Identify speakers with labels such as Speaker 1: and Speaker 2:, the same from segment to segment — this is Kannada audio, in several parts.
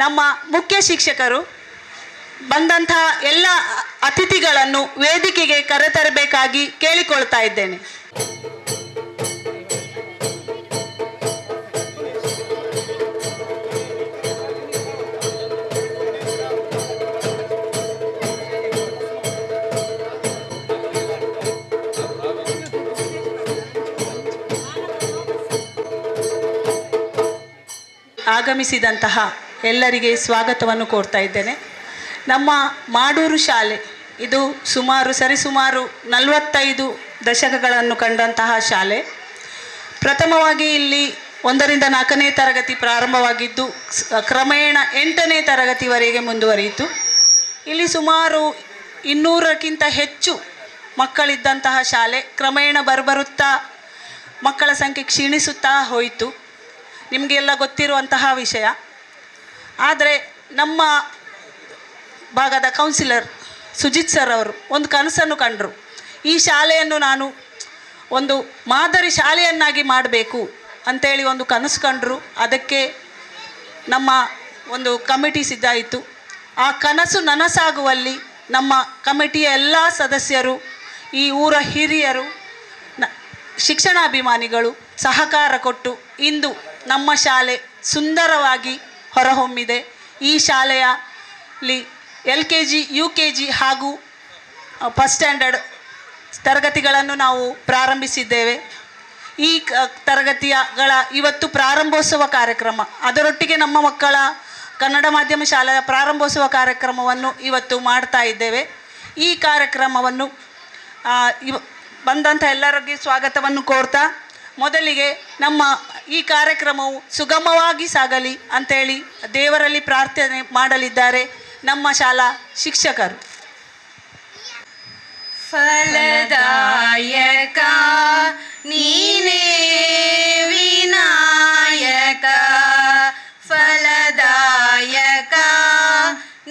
Speaker 1: ನಮ್ಮ ಮುಖ್ಯ ಶಿಕ್ಷಕರು ಬಂದಂಥ ಎಲ್ಲ ಅತಿಥಿಗಳನ್ನು ವೇದಿಕೆಗೆ ಕರೆತರಬೇಕಾಗಿ ಕೇಳಿಕೊಳ್ತಾ ಇದ್ದೇನೆ. ಆಗಮಿಸಿದಂತಹ ಎಲ್ಲರಿಗೆ ಸ್ವಾಗತವನ್ನು ಕೋರ್ತಾ ಇದ್ದೇನೆ. ನಮ್ಮ ಮಾಡೂರು ಶಾಲೆ ಇದು ಸರಿಸುಮಾರು 45 ದಶಕಗಳನ್ನು ಕಂಡಂತಹ ಶಾಲೆ. ಪ್ರಥಮವಾಗಿ ಇಲ್ಲಿ 1ರಿಂದ 4ನೇ ತರಗತಿ ಪ್ರಾರಂಭವಾಗಿದ್ದು ಕ್ರಮೇಣ 8ನೇ ತರಗತಿವರೆಗೆ ಮುಂದುವರಿಯಿತು. ಇಲ್ಲಿ ಸುಮಾರು 200ಕ್ಕಿಂತ ಹೆಚ್ಚು ಮಕ್ಕಳಿದ್ದಂತಹ ಶಾಲೆ ಕ್ರಮೇಣ ಬರುತ್ತಾ ಮಕ್ಕಳ ಸಂಖ್ಯೆ ಕ್ಷೀಣಿಸುತ್ತಾ ಹೋಯಿತು. ನಿಮಗೆಲ್ಲ ಗೊತ್ತಿರುವಂತಹ ವಿಷಯ. ಆದರೆ ನಮ್ಮ ಭಾಗದ ಕೌನ್ಸಿಲರ್ ಸುಜಿತ್ ಸರ್ ಅವರು ಒಂದು ಕನಸನ್ನು ಕಂಡರು. ಈ ಶಾಲೆಯನ್ನು ನಾನು ಒಂದು ಮಾದರಿ ಶಾಲೆಯನ್ನಾಗಿ ಮಾಡಬೇಕು ಅಂಥೇಳಿ ಒಂದು ಕನಸು ಕಂಡರು. ಅದಕ್ಕೆ ನಮ್ಮ ಒಂದು ಕಮಿಟಿ ಸಿದ್ಧಾಯಿತು. ಆ ಕನಸು ನನಸಾಗುವಲ್ಲಿ ನಮ್ಮ ಕಮಿಟಿಯ ಎಲ್ಲ ಸದಸ್ಯರು, ಈ ಊರ ಹಿರಿಯರು, ಶಿಕ್ಷಣಾಭಿಮಾನಿಗಳು ಸಹಕಾರ ಕೊಟ್ಟು ಇಂದು ನಮ್ಮ ಶಾಲೆ ಸುಂದರವಾಗಿ ಹೊರಹೊಮ್ಮಿದೆ. ಈ ಶಾಲೆಯಲ್ಲಿ LKG, UKG ಹಾಗೂ ಫಸ್ಟ್ ಸ್ಟ್ಯಾಂಡರ್ಡ್ ತರಗತಿಗಳನ್ನು ನಾವು ಪ್ರಾರಂಭಿಸಿದ್ದೇವೆ. ಈ ತರಗತಿಗಳ ಇವತ್ತು ಪ್ರಾರಂಭೋತ್ಸವ ಕಾರ್ಯಕ್ರಮ, ಅದರೊಟ್ಟಿಗೆ ನಮ್ಮ ಮಕ್ಕಳ ಕನ್ನಡ ಮಾಧ್ಯಮ ಶಾಲೆಯ ಪ್ರಾರಂಭೋತ್ಸವ ಕಾರ್ಯಕ್ರಮವನ್ನು ಇವತ್ತು ಮಾಡ್ತಾ ಇದ್ದೇವೆ. ಈ ಕಾರ್ಯಕ್ರಮವನ್ನು ಬಂದಂಥ ಎಲ್ಲರಿಗೆ ಸ್ವಾಗತವನ್ನು ಕೋರ್ತಾ, ಮೊದಲಿಗೆ ನಮ್ಮ ಈ ಕಾರ್ಯಕ್ರಮವು ಸುಗಮವಾಗಿ ಸಾಗಲಿ ಅಂಥೇಳಿ ದೇವರಲ್ಲಿ ಪ್ರಾರ್ಥನೆ ಮಾಡಲಿದ್ದಾರೆ ನಮ್ಮ ಶಾಲಾ ಶಿಕ್ಷಕರು.
Speaker 2: ಫಲದಾಯಕ ನೀನೇ ವಿನಾಯಕ, ಫಲದಾಯಕ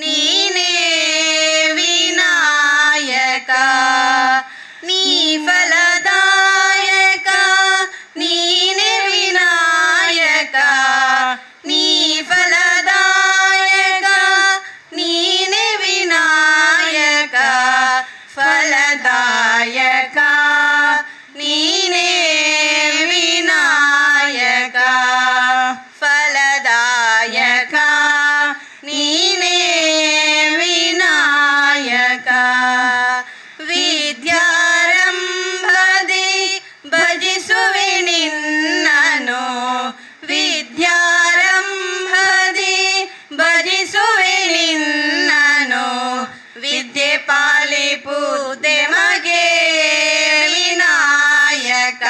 Speaker 2: ನೀನೇ ವಿನಾಯಕ, ನೀ ಫಲದಾಯಕ ನೀನೇ ವಿನಾಯಕ, ನೀ ಫಲದಾಯಕ ನೀನೇ ವಿನಾಯಕ, ಫಲದಾಯಕ ನೀನೇ ವಿನಾಯಕ, ಫಲದಾಯಕ ನೀನೇ ವಿನಾಯಕ. ವಿದ್ಯಾರಂಭದಿ ಭಜಿಸುವೆ ನಿನ್ನನು, ವಿದ್ಯಾರಂಭದಿ ಭಜಿಸುವೆ ನಿನ್ನನು, ವಿದ್ಯೆ ಪಾಲಿಪುದೆ ಮಗೆ ವಿನಾಯಕ,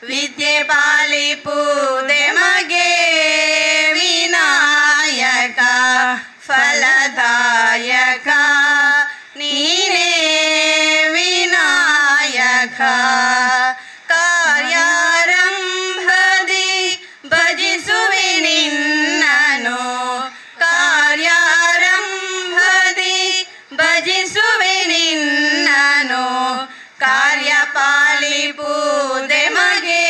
Speaker 2: ವಿದ್ಯೆ ಪಾಲಿಪುದೆ ಮಗೆ ವಿನಾಯಕ, ಫಲದಾಯಕ ನೀನೇ ವಿನಾಯಕ. ಕಾರ್ಯಾರಂಭದಿ ಭಜಿಸುವೆ ನಿನ್ನನು, ಕಾರ್ಯಾರಂಭದಿ ಭಜಿಸುವೆ ನಿನ್ನನು, ಕಾರ್ಯಪಾಲಿಪುದೆ ಮಗೆ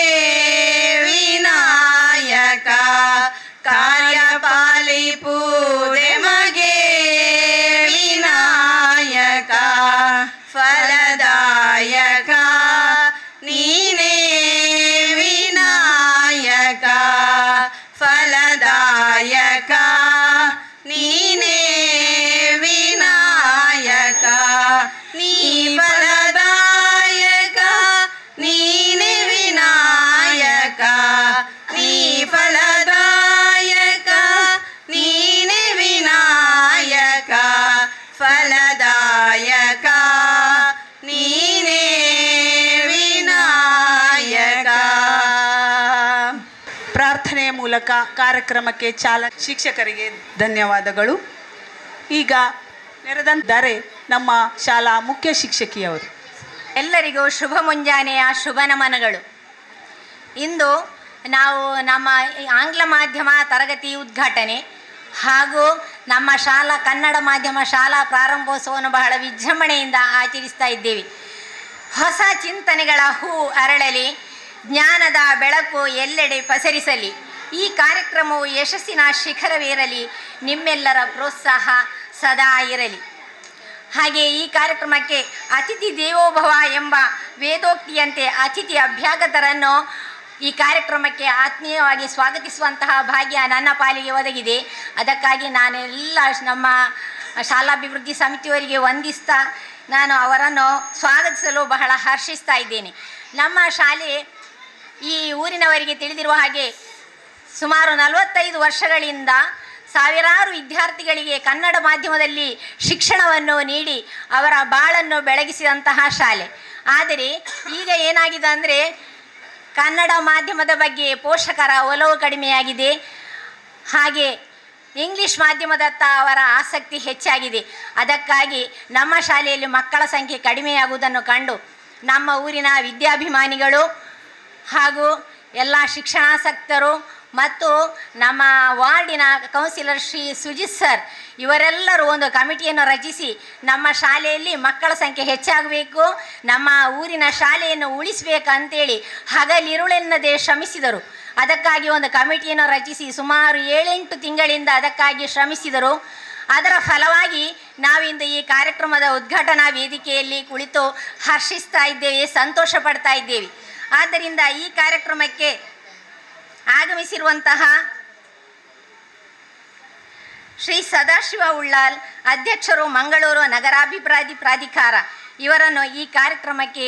Speaker 2: ವಿನಾಯಕ, ಕಾರ್ಯಪಾಲಿಪುದೆ ಮಗೆ ವಿನಾಯಕ, ಫಲದಾಯಕ ನೀನೇ ವಿನಾಯಕ, ಫಲದಾಯಕ ನೀನೇ ವಿನಾಯಕ, ನೀ ಫಲದಾಯಕ ನೀನೇ ವಿನಾಯಕ, ನೀ ಫಲದಾಯಕ ನೀನೇ ವಿನಾಯಕ, ಫಲದಾಯಕ ನೀನೇ ವಿನಾಯಕ.
Speaker 1: ಪ್ರಾರ್ಥನೆಯ ಮೂಲಕ ಕಾರ್ಯಕ್ರಮಕ್ಕೆ ಚಾಲನೆ. ಶಿಕ್ಷಕರಿಗೆ ಧನ್ಯವಾದಗಳು. ಈಗ ನೆರೆದಿದ್ದಾರೆ ನಮ್ಮ ಶಾಲಾ ಮುಖ್ಯ ಶಿಕ್ಷಕಿಯವರು.
Speaker 3: ಎಲ್ಲರಿಗೂ ಶುಭ ಮುಂಜಾನೆಯ ಶುಭ ನಮನಗಳು. ಇಂದು ನಾವು ನಮ್ಮ ಆಂಗ್ಲ ಮಾಧ್ಯಮ ತರಗತಿ ಉದ್ಘಾಟನೆ ಹಾಗೂ ನಮ್ಮ ಶಾಲಾ ಕನ್ನಡ ಮಾಧ್ಯಮ ಶಾಲಾ ಪ್ರಾರಂಭೋತ್ಸವವನ್ನು ಬಹಳ ವಿಜೃಂಭಣೆಯಿಂದ ಆಚರಿಸ್ತಾ ಇದ್ದೇವೆ. ಹೊಸ ಚಿಂತನೆಗಳ ಹೂ ಅರಳಲಿ, ಜ್ಞಾನದ ಬೆಳಕು ಎಲ್ಲೆಡೆ ಪಸರಿಸಲಿ, ಈ ಕಾರ್ಯಕ್ರಮವು ಯಶಸ್ಸಿನ ಶಿಖರವೇರಲಿ, ನಿಮ್ಮೆಲ್ಲರ ಪ್ರೋತ್ಸಾಹ ಸದಾ ಇರಲಿ. ಹಾಗೆ ಈ ಕಾರ್ಯಕ್ರಮಕ್ಕೆ ಅತಿಥಿ ದೇವೋಭವ ಎಂಬ ವೇದೋಕ್ತಿಯಂತೆ ಅತಿಥಿ ಅಭ್ಯಾಗತರನ್ನು ಈ ಕಾರ್ಯಕ್ರಮಕ್ಕೆ ಆತ್ಮೀಯವಾಗಿ ಸ್ವಾಗತಿಸುವಂತಹ ಭಾಗ್ಯ ನನ್ನ ಪಾಲಿಗೆ ಒದಗಿದೆ. ಅದಕ್ಕಾಗಿ ನಾನೆಲ್ಲ ನಮ್ಮ ಶಾಲಾಭಿವೃದ್ಧಿ ಸಮಿತಿಯವರಿಗೆ ವಂದಿಸ್ತಾ ನಾನು ಅವರನ್ನು ಸ್ವಾಗತಿಸಲು ಬಹಳ ಹರ್ಷಿಸ್ತಾ ಇದ್ದೇನೆ. ನಮ್ಮ ಶಾಲೆ ಈ ಊರಿನವರಿಗೆ ತಿಳಿದಿರುವ ಹಾಗೆ ಸುಮಾರು 45 ವರ್ಷಗಳಿಂದ ಸಾವಿರಾರು ವಿದ್ಯಾರ್ಥಿಗಳಿಗೆ ಕನ್ನಡ ಮಾಧ್ಯಮದಲ್ಲಿ ಶಿಕ್ಷಣವನ್ನು ನೀಡಿ ಅವರ ಬಾಳನ್ನು ಬೆಳಗಿಸಿದಂತಹ ಶಾಲೆ. ಆದರೆ ಈಗ ಏನಾಗಿದೆ ಅಂದರೆ ಕನ್ನಡ ಮಾಧ್ಯಮದ ಬಗ್ಗೆ ಪೋಷಕರ ಒಲವು ಕಡಿಮೆಯಾಗಿದೆ. ಹಾಗೆ ಇಂಗ್ಲಿಷ್ ಮಾಧ್ಯಮದತ್ತ ಅವರ ಆಸಕ್ತಿ ಹೆಚ್ಚಾಗಿದೆ. ಅದಕ್ಕಾಗಿ ನಮ್ಮ ಶಾಲೆಯಲ್ಲಿ ಮಕ್ಕಳ ಸಂಖ್ಯೆ ಕಡಿಮೆಯಾಗುವುದನ್ನು ಕಂಡು ನಮ್ಮ ಊರಿನ ವಿದ್ಯಾಭಿಮಾನಿಗಳು ಹಾಗೂ ಎಲ್ಲ ಶಿಕ್ಷಣಾಸಕ್ತರು ಮತ್ತು ನಮ್ಮ ವಾರ್ಡಿನ ಕೌನ್ಸಿಲರ್ ಶ್ರೀ ಸುಜಿತ್ ಸರ್ ಇವರೆಲ್ಲರೂ ಒಂದು ಕಮಿಟಿಯನ್ನು ರಚಿಸಿ ನಮ್ಮ ಶಾಲೆಯಲ್ಲಿ ಮಕ್ಕಳ ಸಂಖ್ಯೆ ಹೆಚ್ಚಾಗಬೇಕು, ನಮ್ಮ ಊರಿನ ಶಾಲೆಯನ್ನು ಉಳಿಸಬೇಕಂತೇಳಿ ಹಗಲಿರುಳೆನ್ನದೇ ಶ್ರಮಿಸಿದರು. ಅದಕ್ಕಾಗಿ ಒಂದು ಕಮಿಟಿಯನ್ನು ರಚಿಸಿ ಸುಮಾರು 7-8 ತಿಂಗಳಿಂದ ಅದಕ್ಕಾಗಿ ಶ್ರಮಿಸಿದರು. ಅದರ ಫಲವಾಗಿ ನಾವಿಂದು ಈ ಕಾರ್ಯಕ್ರಮದ ಉದ್ಘಾಟನಾ ವೇದಿಕೆಯಲ್ಲಿ ಕುಳಿತು ಹರ್ಷಿಸ್ತಾ ಇದ್ದೇವೆ, ಸಂತೋಷ ಪಡ್ತಾ ಇದ್ದೇವೆ. ಆದ್ದರಿಂದ ಈ ಕಾರ್ಯಕ್ರಮಕ್ಕೆ ಆಗಮಿಸಿರುವಂತಹ ಶ್ರೀ ಸದಾಶಿವ ಉಳ್ಳಾಲ್, ಅಧ್ಯಕ್ಷರು ಮಂಗಳೂರು ನಗರಾಭಿವೃದ್ಧಿ ಪ್ರಾಧಿಕಾರ, ಇವರನ್ನು ಈ ಕಾರ್ಯಕ್ರಮಕ್ಕೆ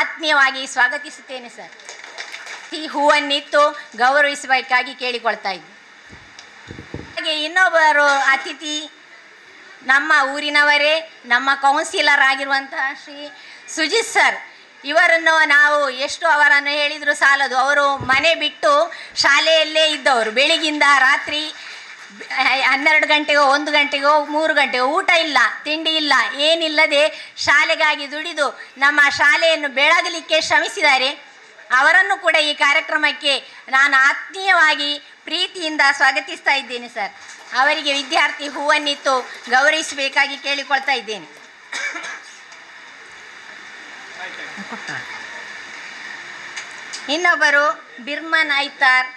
Speaker 3: ಆತ್ಮೀಯವಾಗಿ ಸ್ವಾಗತಿಸುತ್ತೇನೆ ಸರ್. ಈ ಹೂವನ್ನಿತ್ತು ಗೌರವಿಸಬೇಕಾಗಿ ಕೇಳಿಕೊಳ್ತಾ ಇದ್ದೆ. ಹಾಗೆ ಇನ್ನೊಬ್ಬರು ಅತಿಥಿ ನಮ್ಮ ಊರಿನವರೇ, ನಮ್ಮ ಕೌನ್ಸಿಲರ್ ಆಗಿರುವಂತಹ ಶ್ರೀ ಸುಜಿತ್ ಸರ್, ಇವರನ್ನು ನಾವು ಎಷ್ಟು ಅವರನ್ನು ಹೇಳಿದರೂ ಸಾಲದು. ಅವರು ಮನೆ ಬಿಟ್ಟು ಶಾಲೆಯಲ್ಲೇ ಇದ್ದವರು. ಬೆಳಿಗಿಂದ ರಾತ್ರಿ 12 ಗಂಟೆಗೋ 1 ಗಂಟೆಗೋ 3 ಗಂಟೆಗೋ ಊಟ ಇಲ್ಲ, ತಿಂಡಿ ಇಲ್ಲ, ಏನಿಲ್ಲದೆ ಶಾಲೆಗಾಗಿ ದುಡಿದು ನಮ್ಮ ಶಾಲೆಯನ್ನು ಬೆಳಗಲಿಕ್ಕೆ ಶ್ರಮಿಸಿದ್ದಾರೆ. ಅವರನ್ನು ಕೂಡ ಈ ಕಾರ್ಯಕ್ರಮಕ್ಕೆ ನಾನು ಆತ್ಮೀಯವಾಗಿ ಪ್ರೀತಿಯಿಂದ ಸ್ವಾಗತಿಸ್ತಾ ಇದ್ದೇನೆ ಸರ್. ಅವರಿಗೆ ವಿದ್ಯಾರ್ಥಿ ಹೂವನ್ನಿತ್ತು ಗೌರವಿಸಬೇಕಾಗಿ ಕೇಳಿಕೊಳ್ತಾ ಇದ್ದೇನೆ. ಇನ್ನೊಬ್ಬರು ಬಿರ್ಮನ್ ಐತಾರ್,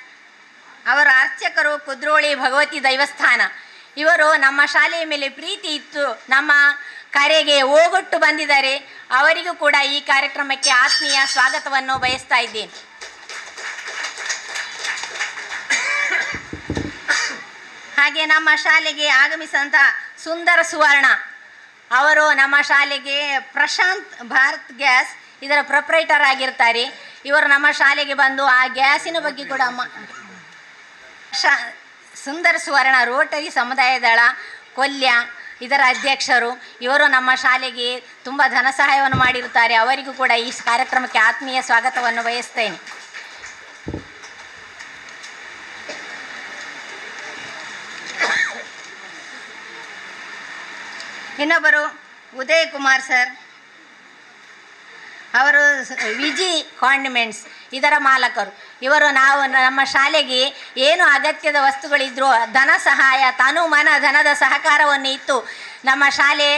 Speaker 3: ಅವರ ಅರ್ಚಕರು ಕುದ್ರೋಳಿ ಭಗವತಿ ದೈವಸ್ಥಾನ. ಇವರು ನಮ್ಮ ಶಾಲೆಯ ಮೇಲೆ ಪ್ರೀತಿ ಇತ್ತು, ನಮ್ಮ ಕರೆಗೆ ಓಗೊಟ್ಟು ಬಂದಿದ್ದಾರೆ. ಅವರಿಗೂ ಕೂಡ ಈ ಕಾರ್ಯಕ್ರಮಕ್ಕೆ ಆತ್ಮೀಯ ಸ್ವಾಗತವನ್ನು ಬಯಸ್ತಾ ಇದ್ದೇನೆ. ಹಾಗೆ ನಮ್ಮ ಶಾಲೆಗೆ ಆಗಮಿಸಿದಂಥ ಸುಂದರ ಸುವರ್ಣ ಅವರು ನಮ್ಮ ಶಾಲೆಗೆ ಪ್ರಶಾಂತ್ ಭಾರತ್ ಗ್ಯಾಸ್ ಇದರ ಪ್ರೊಪ್ರೈಟರ್ ಆಗಿರ್ತಾರೆ. ಇವರು ನಮ್ಮ ಶಾಲೆಗೆ ಬಂದು ಆ ಗ್ಯಾಸಿನ ಬಗ್ಗೆ ಕೂಡ ಸುಂದರ ಸುವರ್ಣ ರೋಟರಿ ಸಮುದಾಯ ದಳ ಕೊಲ್ಯ ಇದರ ಅಧ್ಯಕ್ಷರು. ಇವರು ನಮ್ಮ ಶಾಲೆಗೆ ತುಂಬ ಧನ ಸಹಾಯವನ್ನು ಮಾಡಿರುತ್ತಾರೆ. ಅವರಿಗೂ ಕೂಡ ಈ ಕಾರ್ಯಕ್ರಮಕ್ಕೆ ಆತ್ಮೀಯ ಸ್ವಾಗತವನ್ನು ಬಯಸ್ತೇನೆ. ಇನ್ನೊಬ್ಬರು ಉದಯ್ ಕುಮಾರ್ ಸರ್, ಅವರು ವಿಜಿ ಕಾಂಡಿಮೆಂಟ್ಸ್ ಇದರ ಮಾಲಕರು. ಇವರು ನಾವು ನಮ್ಮ ಶಾಲೆಗೆ ಏನು ಅಗತ್ಯದ ವಸ್ತುಗಳಿದ್ರೂ ಧನ ಸಹಾಯ, ತನು ಮನ ಧನದ ಸಹಕಾರವನ್ನು ಇತ್ತು ನಮ್ಮ ಶಾಲೆ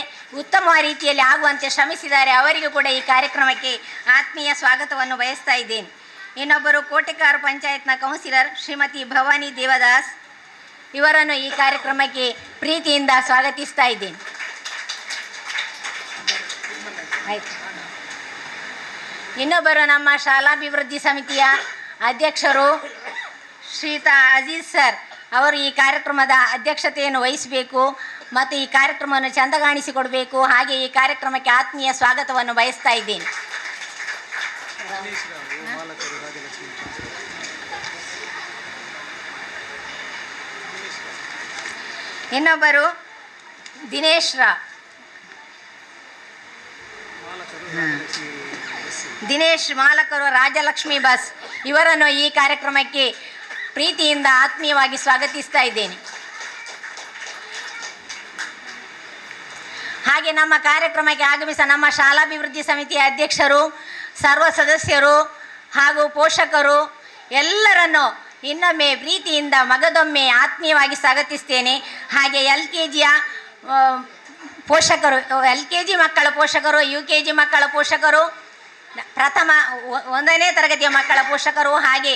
Speaker 3: ಉತ್ತಮ ರೀತಿಯಲ್ಲಿ ಆಗುವಂತೆ ಶ್ರಮಿಸಿದ್ದಾರೆ. ಅವರಿಗೂ ಕೂಡ ಈ ಕಾರ್ಯಕ್ರಮಕ್ಕೆ ಆತ್ಮೀಯ ಸ್ವಾಗತವನ್ನು ಬಯಸ್ತಾ ಇದ್ದೇನೆ. ಇನ್ನೊಬ್ಬರು ಕೋಟೆಕಾರು ಪಂಚಾಯತ್ನ ಕೌನ್ಸಿಲರ್ ಶ್ರೀಮತಿ ಭವಾನಿ ದೇವದಾಸ್, ಇವರನ್ನು ಈ ಕಾರ್ಯಕ್ರಮಕ್ಕೆ ಪ್ರೀತಿಯಿಂದ ಸ್ವಾಗತಿಸ್ತಾ ಇದ್ದೇನೆ. ಆಯಿತು. ಇನ್ನೊಬ್ಬರು ನಮ್ಮ ಶಾಲಾಭಿವೃದ್ಧಿ ಸಮಿತಿಯ ಅಧ್ಯಕ್ಷರು ಶ್ರೀಯುತ ಅಜೀಜ್ ಸರ್, ಅವರು ಈ ಕಾರ್ಯಕ್ರಮದ ಅಧ್ಯಕ್ಷತೆಯನ್ನು ವಹಿಸಬೇಕು ಮತ್ತು ಈ ಕಾರ್ಯಕ್ರಮವನ್ನು ಚಂದಗಾಣಿಸಿಕೊಡಬೇಕು. ಹಾಗೆ ಈ ಕಾರ್ಯಕ್ರಮಕ್ಕೆ ಆತ್ಮೀಯ ಸ್ವಾಗತವನ್ನು ಬಯಸ್ತಾ ಇದ್ದೇನೆ. ಇನ್ನೊಬ್ಬರು ದಿನೇಶ್ ರಾವ್, ದಿನೇಶ್ ಮಾಲಕರು ರಾಜಲಕ್ಷ್ಮಿ ಬಸ್, ಇವರನ್ನು ಈ ಕಾರ್ಯಕ್ರಮಕ್ಕೆ ಪ್ರೀತಿಯಿಂದ ಆತ್ಮೀಯವಾಗಿ ಸ್ವಾಗತಿಸ್ತಾ ಇದ್ದೇನೆ. ಹಾಗೆ ನಮ್ಮ ಕಾರ್ಯಕ್ರಮಕ್ಕೆ ಆಗಮಿಸಿದ ನಮ್ಮ ಶಾಲಾಭಿವೃದ್ಧಿ ಸಮಿತಿಯ ಅಧ್ಯಕ್ಷರು, ಸರ್ವ ಸದಸ್ಯರು ಹಾಗೂ ಪೋಷಕರು ಎಲ್ಲರನ್ನು ಇನ್ನೊಮ್ಮೆ ಪ್ರೀತಿಯಿಂದ ಮಗದೊಮ್ಮೆ ಆತ್ಮೀಯವಾಗಿ ಸ್ವಾಗತಿಸ್ತೇನೆ. ಹಾಗೆ LKG ಪೋಷಕರು, LKG ಮಕ್ಕಳ ಪೋಷಕರು, UKG ಮಕ್ಕಳ ಪೋಷಕರು ಪ್ರಥಮ 1ನೇ ತರಗತಿಯ ಮಕ್ಕಳ ಪೋಷಕರು, ಹಾಗೆ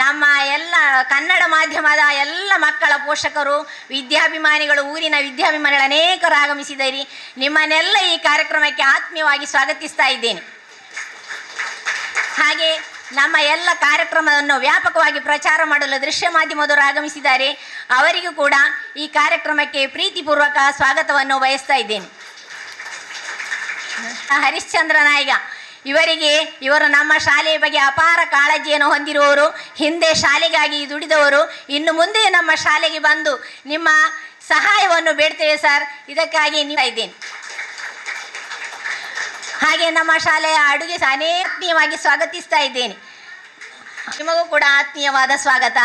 Speaker 3: ನಮ್ಮ ಎಲ್ಲ ಕನ್ನಡ ಮಾಧ್ಯಮದ ಎಲ್ಲ ಮಕ್ಕಳ ಪೋಷಕರು, ವಿದ್ಯಾಭಿಮಾನಿಗಳು, ಊರಿನ ವಿದ್ಯಾಭಿಮಾನಿಗಳು ಅನೇಕರು ಆಗಮಿಸಿದ್ದೀರಿ. ನಿಮ್ಮನ್ನೆಲ್ಲ ಈ ಕಾರ್ಯಕ್ರಮಕ್ಕೆ ಆತ್ಮೀಯವಾಗಿ ಸ್ವಾಗತಿಸ್ತಾ ಇದ್ದೇನೆ. ಹಾಗೆ ನಮ್ಮ ಎಲ್ಲ ಕಾರ್ಯಕ್ರಮವನ್ನು ವ್ಯಾಪಕವಾಗಿ ಪ್ರಚಾರ ಮಾಡಲು ದೃಶ್ಯ ಮಾಧ್ಯಮದವರು ಆಗಮಿಸಿದ್ದಾರೆ. ಅವರಿಗೂ ಕೂಡ ಈ ಕಾರ್ಯಕ್ರಮಕ್ಕೆ ಪ್ರೀತಿಪೂರ್ವಕ ಸ್ವಾಗತವನ್ನು ಬಯಸ್ತಾ ಇದ್ದೇನೆ. ಹರಿಶ್ಚಂದ್ರ ನಾಯ್ಕ ಇವರು ನಮ್ಮ ಶಾಲೆಯ ಬಗ್ಗೆ ಅಪಾರ ಕಾಳಜಿಯನ್ನು ಹೊಂದಿರುವವರು, ಹಿಂದೆ ಶಾಲೆಗಾಗಿ ದುಡಿದವರು, ಇನ್ನು ಮುಂದೆ ನಮ್ಮ ಶಾಲೆಗೆ ಬಂದು ನಿಮ್ಮ ಸಹಾಯವನ್ನು ಬೇಡ್ತೇವೆ ಸರ್, ಇದಕ್ಕಾಗಿ ನೀಡ್ತಾ ಇದ್ದೇನೆ. ಹಾಗೆ ನಮ್ಮ ಶಾಲೆಯ ಅಡುಗೆ ಆತ್ಮೀಯವಾಗಿ ಸ್ವಾಗತಿಸ್ತಾ ಇದ್ದೇನೆ. ನಿಮಗೂ ಕೂಡ ಆತ್ಮೀಯವಾದ ಸ್ವಾಗತ.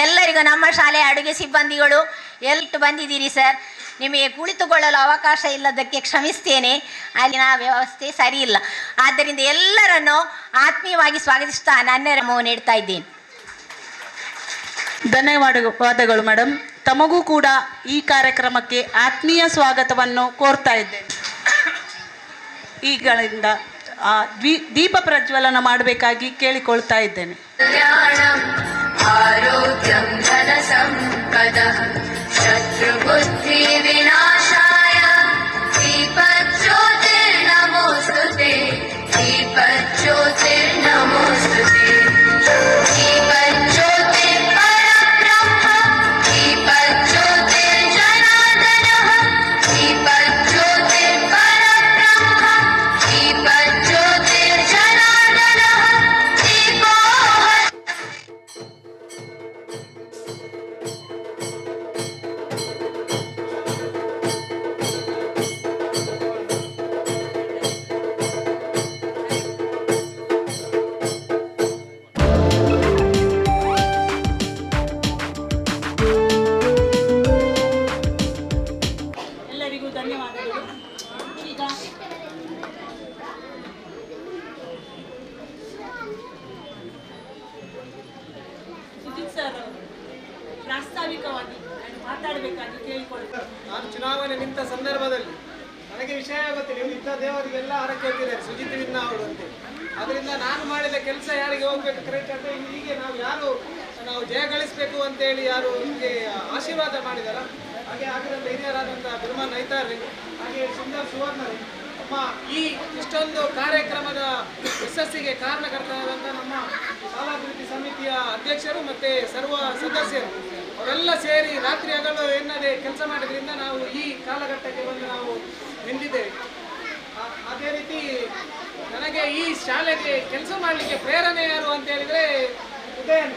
Speaker 3: ಎಲ್ಲರಿಗೂ ನಮ್ಮ ಶಾಲೆಯ ಅಡುಗೆ ಸಿಬ್ಬಂದಿಗಳು ಎಲ್ಲಿಟ್ಟು ಬಂದಿದ್ದೀರಿ ಸರ್. ನಿಮಗೆ ಕುಳಿತುಕೊಳ್ಳಲು ಅವಕಾಶ ಇಲ್ಲದಕ್ಕೆ ಕ್ಷಮಿಸ್ತೇನೆ, ಅಲ್ಲಿನ ವ್ಯವಸ್ಥೆ ಸರಿ ಇಲ್ಲ. ಆದ್ದರಿಂದ ಎಲ್ಲರನ್ನು ಆತ್ಮೀಯವಾಗಿ ಸ್ವಾಗತಿಸ್ತಾ ನನ್ನ ನೀಡ್ತಾ ಇದ್ದೇನೆ.
Speaker 1: ಧನ್ಯವಾದಗಳು ಮೇಡಮ್. ತಮಗೂ ಕೂಡ ಈ ಕಾರ್ಯಕ್ರಮಕ್ಕೆ ಆತ್ಮೀಯ ಸ್ವಾಗತವನ್ನು ಕೋರ್ತಾ ಇದ್ದೇನೆ. ಈಗಳಿಂದ ದೀಪ ಪ್ರಜ್ವಲನ ಮಾಡಬೇಕಾಗಿ ಕೇಳಿಕೊಳ್ತಾ ಇದ್ದೇನೆ.
Speaker 4: ಆರೋಗ್ಯಂ ಧನ ಸಂಪದಃ ಶತ್ರುಬುದ್ಧಿ ವಿನಾಶಾಯ ದೀಪಜ್ಯೋತಿರ್ನಮೋಸ್ತುತೆ ದೀಪಜ್ಯೋತಿರ್ನಮೋಸ್ತುತೆ ದೀಪಜ್ಯೋತಿರ್ ಪರಬ್ರಹ್ಮ ದೀಪಜ್ಯೋತಿರ್ಜನಾರ್ದನಃ ದೀಪಜ್ಯೋತಿರ್ ಪರಬ್ರಹ್ಮ ದೀಪಜ್ಯೋತಿರ್ಜನಾರ್ದನಃ ದೀಪೋ
Speaker 1: ಎಲ್ಲರಿಗೂ ಧನ್ಯವಾದಗಳು. ಈಗ ಸುಜಿತ್ ಸರ್ ಪ್ರಾಸ್ತಾವಿಕವಾಗಿ ಮಾತಾಡಬೇಕಾಗಿ ಕೇಳಿಕೊಳ್ತಾರೆ.
Speaker 5: ನಾನು ಚುನಾವಣೆ ನಿಂತ ಸಂದರ್ಭದಲ್ಲಿ ನನಗೆ ವಿಷಯ ಗೊತ್ತಿಲ್ಲ, ನೀವು ಇದ್ದ ದೇವರಿಗೆಲ್ಲ ಹರಕೆ ಹೇಳ್ತಿದ್ದಾರೆ ಸುಜಿತ್ ವಿನ್ನ ಅವರು ಅಂತ. ಅದರಿಂದ ನಾನು ಮಾಡಿದ ಕೆಲಸ ಯಾರಿಗೆ ಹೋಗ್ಬೇಕು ಕರೆಕ್ಟ್ ಅಂತ ಹೀಗೆ ನಾವು ಜಯ ಗಳಿಸಬೇಕು ಅಂತೇಳಿ ಯಾರು ನಿಮಗೆ ಆಶೀರ್ವಾದ ಮಾಡಿದಾರ ಹಾಗೆ ಆಗಿರಂತ ಹಿರಿಯರಾದಂಥ ಬಿರ್ಮಾನ್ ನೈತಾರ್ರಿ, ಹಾಗೆ ಸುಂದರ್ ಸುವರ್ಣರಿ, ನಮ್ಮ ಈ ಇಷ್ಟೊಂದು ಕಾರ್ಯಕ್ರಮದ ಯಶಸ್ಸಿಗೆ ಕಾರಣಕರ್ತರಾದಂಥ ನಮ್ಮ ಶಾಲಾಭಿವೃದ್ಧಿ ಸಮಿತಿಯ ಅಧ್ಯಕ್ಷರು ಮತ್ತು ಸರ್ವ ಸದಸ್ಯರು ಅವರೆಲ್ಲ ಸೇರಿ ರಾತ್ರಿ ಹಗಲು ಎನ್ನದೇ ಕೆಲಸ ಮಾಡೋದ್ರಿಂದ ನಾವು ಈ ಕಾಲಘಟ್ಟಕ್ಕೆ ಬಂದು ನಾವು ನಿಂತಿದ್ದೇವೆ. ಅದೇ ರೀತಿ ನನಗೆ ಈ ಶಾಲೆಗೆ ಕೆಲಸ ಮಾಡಲಿಕ್ಕೆ ಪ್ರೇರಣೆ ಯಾರು ಅಂತ ಹೇಳಿದರೆ ಉದಯನ್.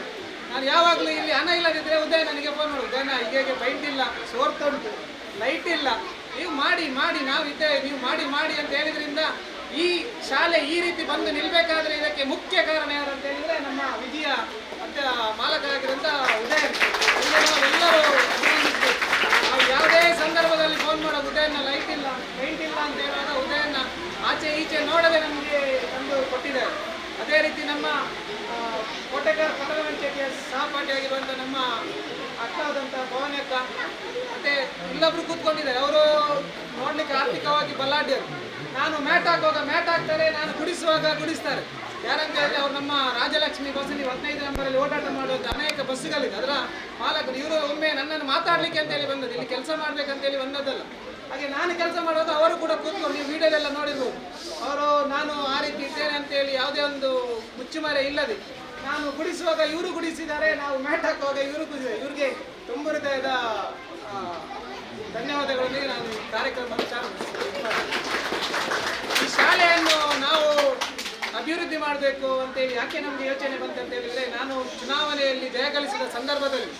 Speaker 5: ನಾನು ಯಾವಾಗಲೂ ಇಲ್ಲಿ ಹಣ ಇಲ್ಲದಿದ್ದರೆ ಉದಯ್ ನನಗೆ ಫೋನ್ ಮಾಡೋದು, ಉದಯನ ಹೀಗೆ ಪೈಂಟ್ ಇಲ್ಲ, ಸೋರ್ತಾ ಉಂಟು, ಲೈಟ್ ಇಲ್ಲ, ನೀವು ಮಾಡಿ ನಾವಿದ್ದೇವೆ, ನೀವು ಮಾಡಿ ಅಂತ ಹೇಳಿದ್ರಿಂದ ಈ ಶಾಲೆ ಈ ರೀತಿ ಬಂದು ನಿಲ್ಬೇಕಾದ್ರೆ ಇದಕ್ಕೆ ಮುಖ್ಯ ಕಾರಣ ಯಾರು ಅಂತ ಹೇಳಿದರೆ ನಮ್ಮ ವಿಜಯ ಮಾಲಕರಾಗಿರೋಂಥ ಉದಯನ್. ನಾವೆಲ್ಲರೂ ಅಭಿನಂದಿಸಬೇಕು. ನಾವು ಯಾವುದೇ ಸಂದರ್ಭದಲ್ಲಿ ಫೋನ್ ಮಾಡೋದು ಉದಯನ ಲೈಟ್ ಇಲ್ಲ, ಪೈಂಟ್ ಇಲ್ಲ ಅಂತ ಹೇಳುವಾಗ ಉದಯನ ಆಚೆ ಈಚೆ ನೋಡದೆ ನಮಗೆ ತಂದು ಕೊಟ್ಟಿದ್ದಾರೆ. ಅದೇ ರೀತಿ ನಮ್ಮ ಕೋಟೆಗಾರ್ ಪಟ್ಟಣ ಪಂಚಾಯತಿಯ ಸಹಪಾಠಿಯಾಗಿರುವಂಥ ನಮ್ಮ ಅಕ್ಕವಾದಂಥ ಭವಾನಿ ಅಕ್ಕ ಮತ್ತು ಇನ್ನೊಬ್ರು ಕೂತ್ಕೊಂಡಿದ್ದಾರೆ. ಅವರು ನೋಡಲಿಕ್ಕೆ ಆರ್ಥಿಕವಾಗಿ ಬಲಾಢ್ಯರು. ನಾನು ಮ್ಯಾಟ್ ಹಾಕುವಾಗ ಮ್ಯಾಟ್ ಹಾಕ್ತಾರೆ, ನಾನು ಗುಡಿಸುವಾಗ ಗುಡಿಸ್ತಾರೆ. ಯಾರಂತ ಹೇಳಿದ್ರೆ ಅವ್ರು ನಮ್ಮ ರಾಜಲಕ್ಷ್ಮಿ ಬಸ್ಸಲ್ಲಿ 15 ನಂಬರಲ್ಲಿ ಓಡಾಟ ಮಾಡುವಂಥ ಅನೇಕ ಬಸ್ಸುಗಳಿದೆ, ಅದರ ಮಾಲಕರು. ಇವರು ಒಮ್ಮೆ ನನ್ನನ್ನು ಮಾತಾಡಲಿಕ್ಕೆ ಅಂತೇಳಿ ಬಂದದ್ದು, ಇಲ್ಲಿ ಕೆಲಸ ಮಾಡಬೇಕಂತೇಳಿ ಬಂದದ್ದಲ್ಲ. ಹಾಗೆ ನಾನು ಕೆಲಸ ಮಾಡುವಾಗ ಅವರು ಕೂಡ ಕೂತ್ಕೊಂಡು, ನೀವು ವಿಡಿಯೋದೆಲ್ಲ ನೋಡಿರ್ಬೋದು, ಅವರು ನಾನು ಆ ರೀತಿ ಇದ್ದೇನೆ ಅಂತೇಳಿ ಯಾವುದೇ ಒಂದು ಮುಚ್ಚುಮರೆ ಇಲ್ಲದೆ ನಾನು ಗುಡಿಸುವಾಗ ಇವರು ಗುಡಿಸಿದ್ದಾರೆ, ನಾವು ಮ್ಯಾಟ್ ಹಾಕುವಾಗ ಇವರು ಗುಡಿಸಿದ್ದಾರೆ. ಇವರಿಗೆ ತುಂಬ ಹೃದಯದ ಧನ್ಯವಾದಗಳೊಂದಿಗೆ ನಾನು ಈ ಕಾರ್ಯಕ್ರಮವನ್ನು ಚಾಲು ಈ ಶಾಲೆಯನ್ನು ನಾವು ಅಭಿವೃದ್ಧಿ ಮಾಡಬೇಕು ಅಂತೇಳಿ ಯಾಕೆ ನಮಗೆ ಯೋಚನೆ ಬಂತಂತ ಹೇಳಿದರೆ, ನಾನು ಚುನಾವಣೆಯಲ್ಲಿ ಜಯಗಳಿಸಿದ ಸಂದರ್ಭದಲ್ಲಿ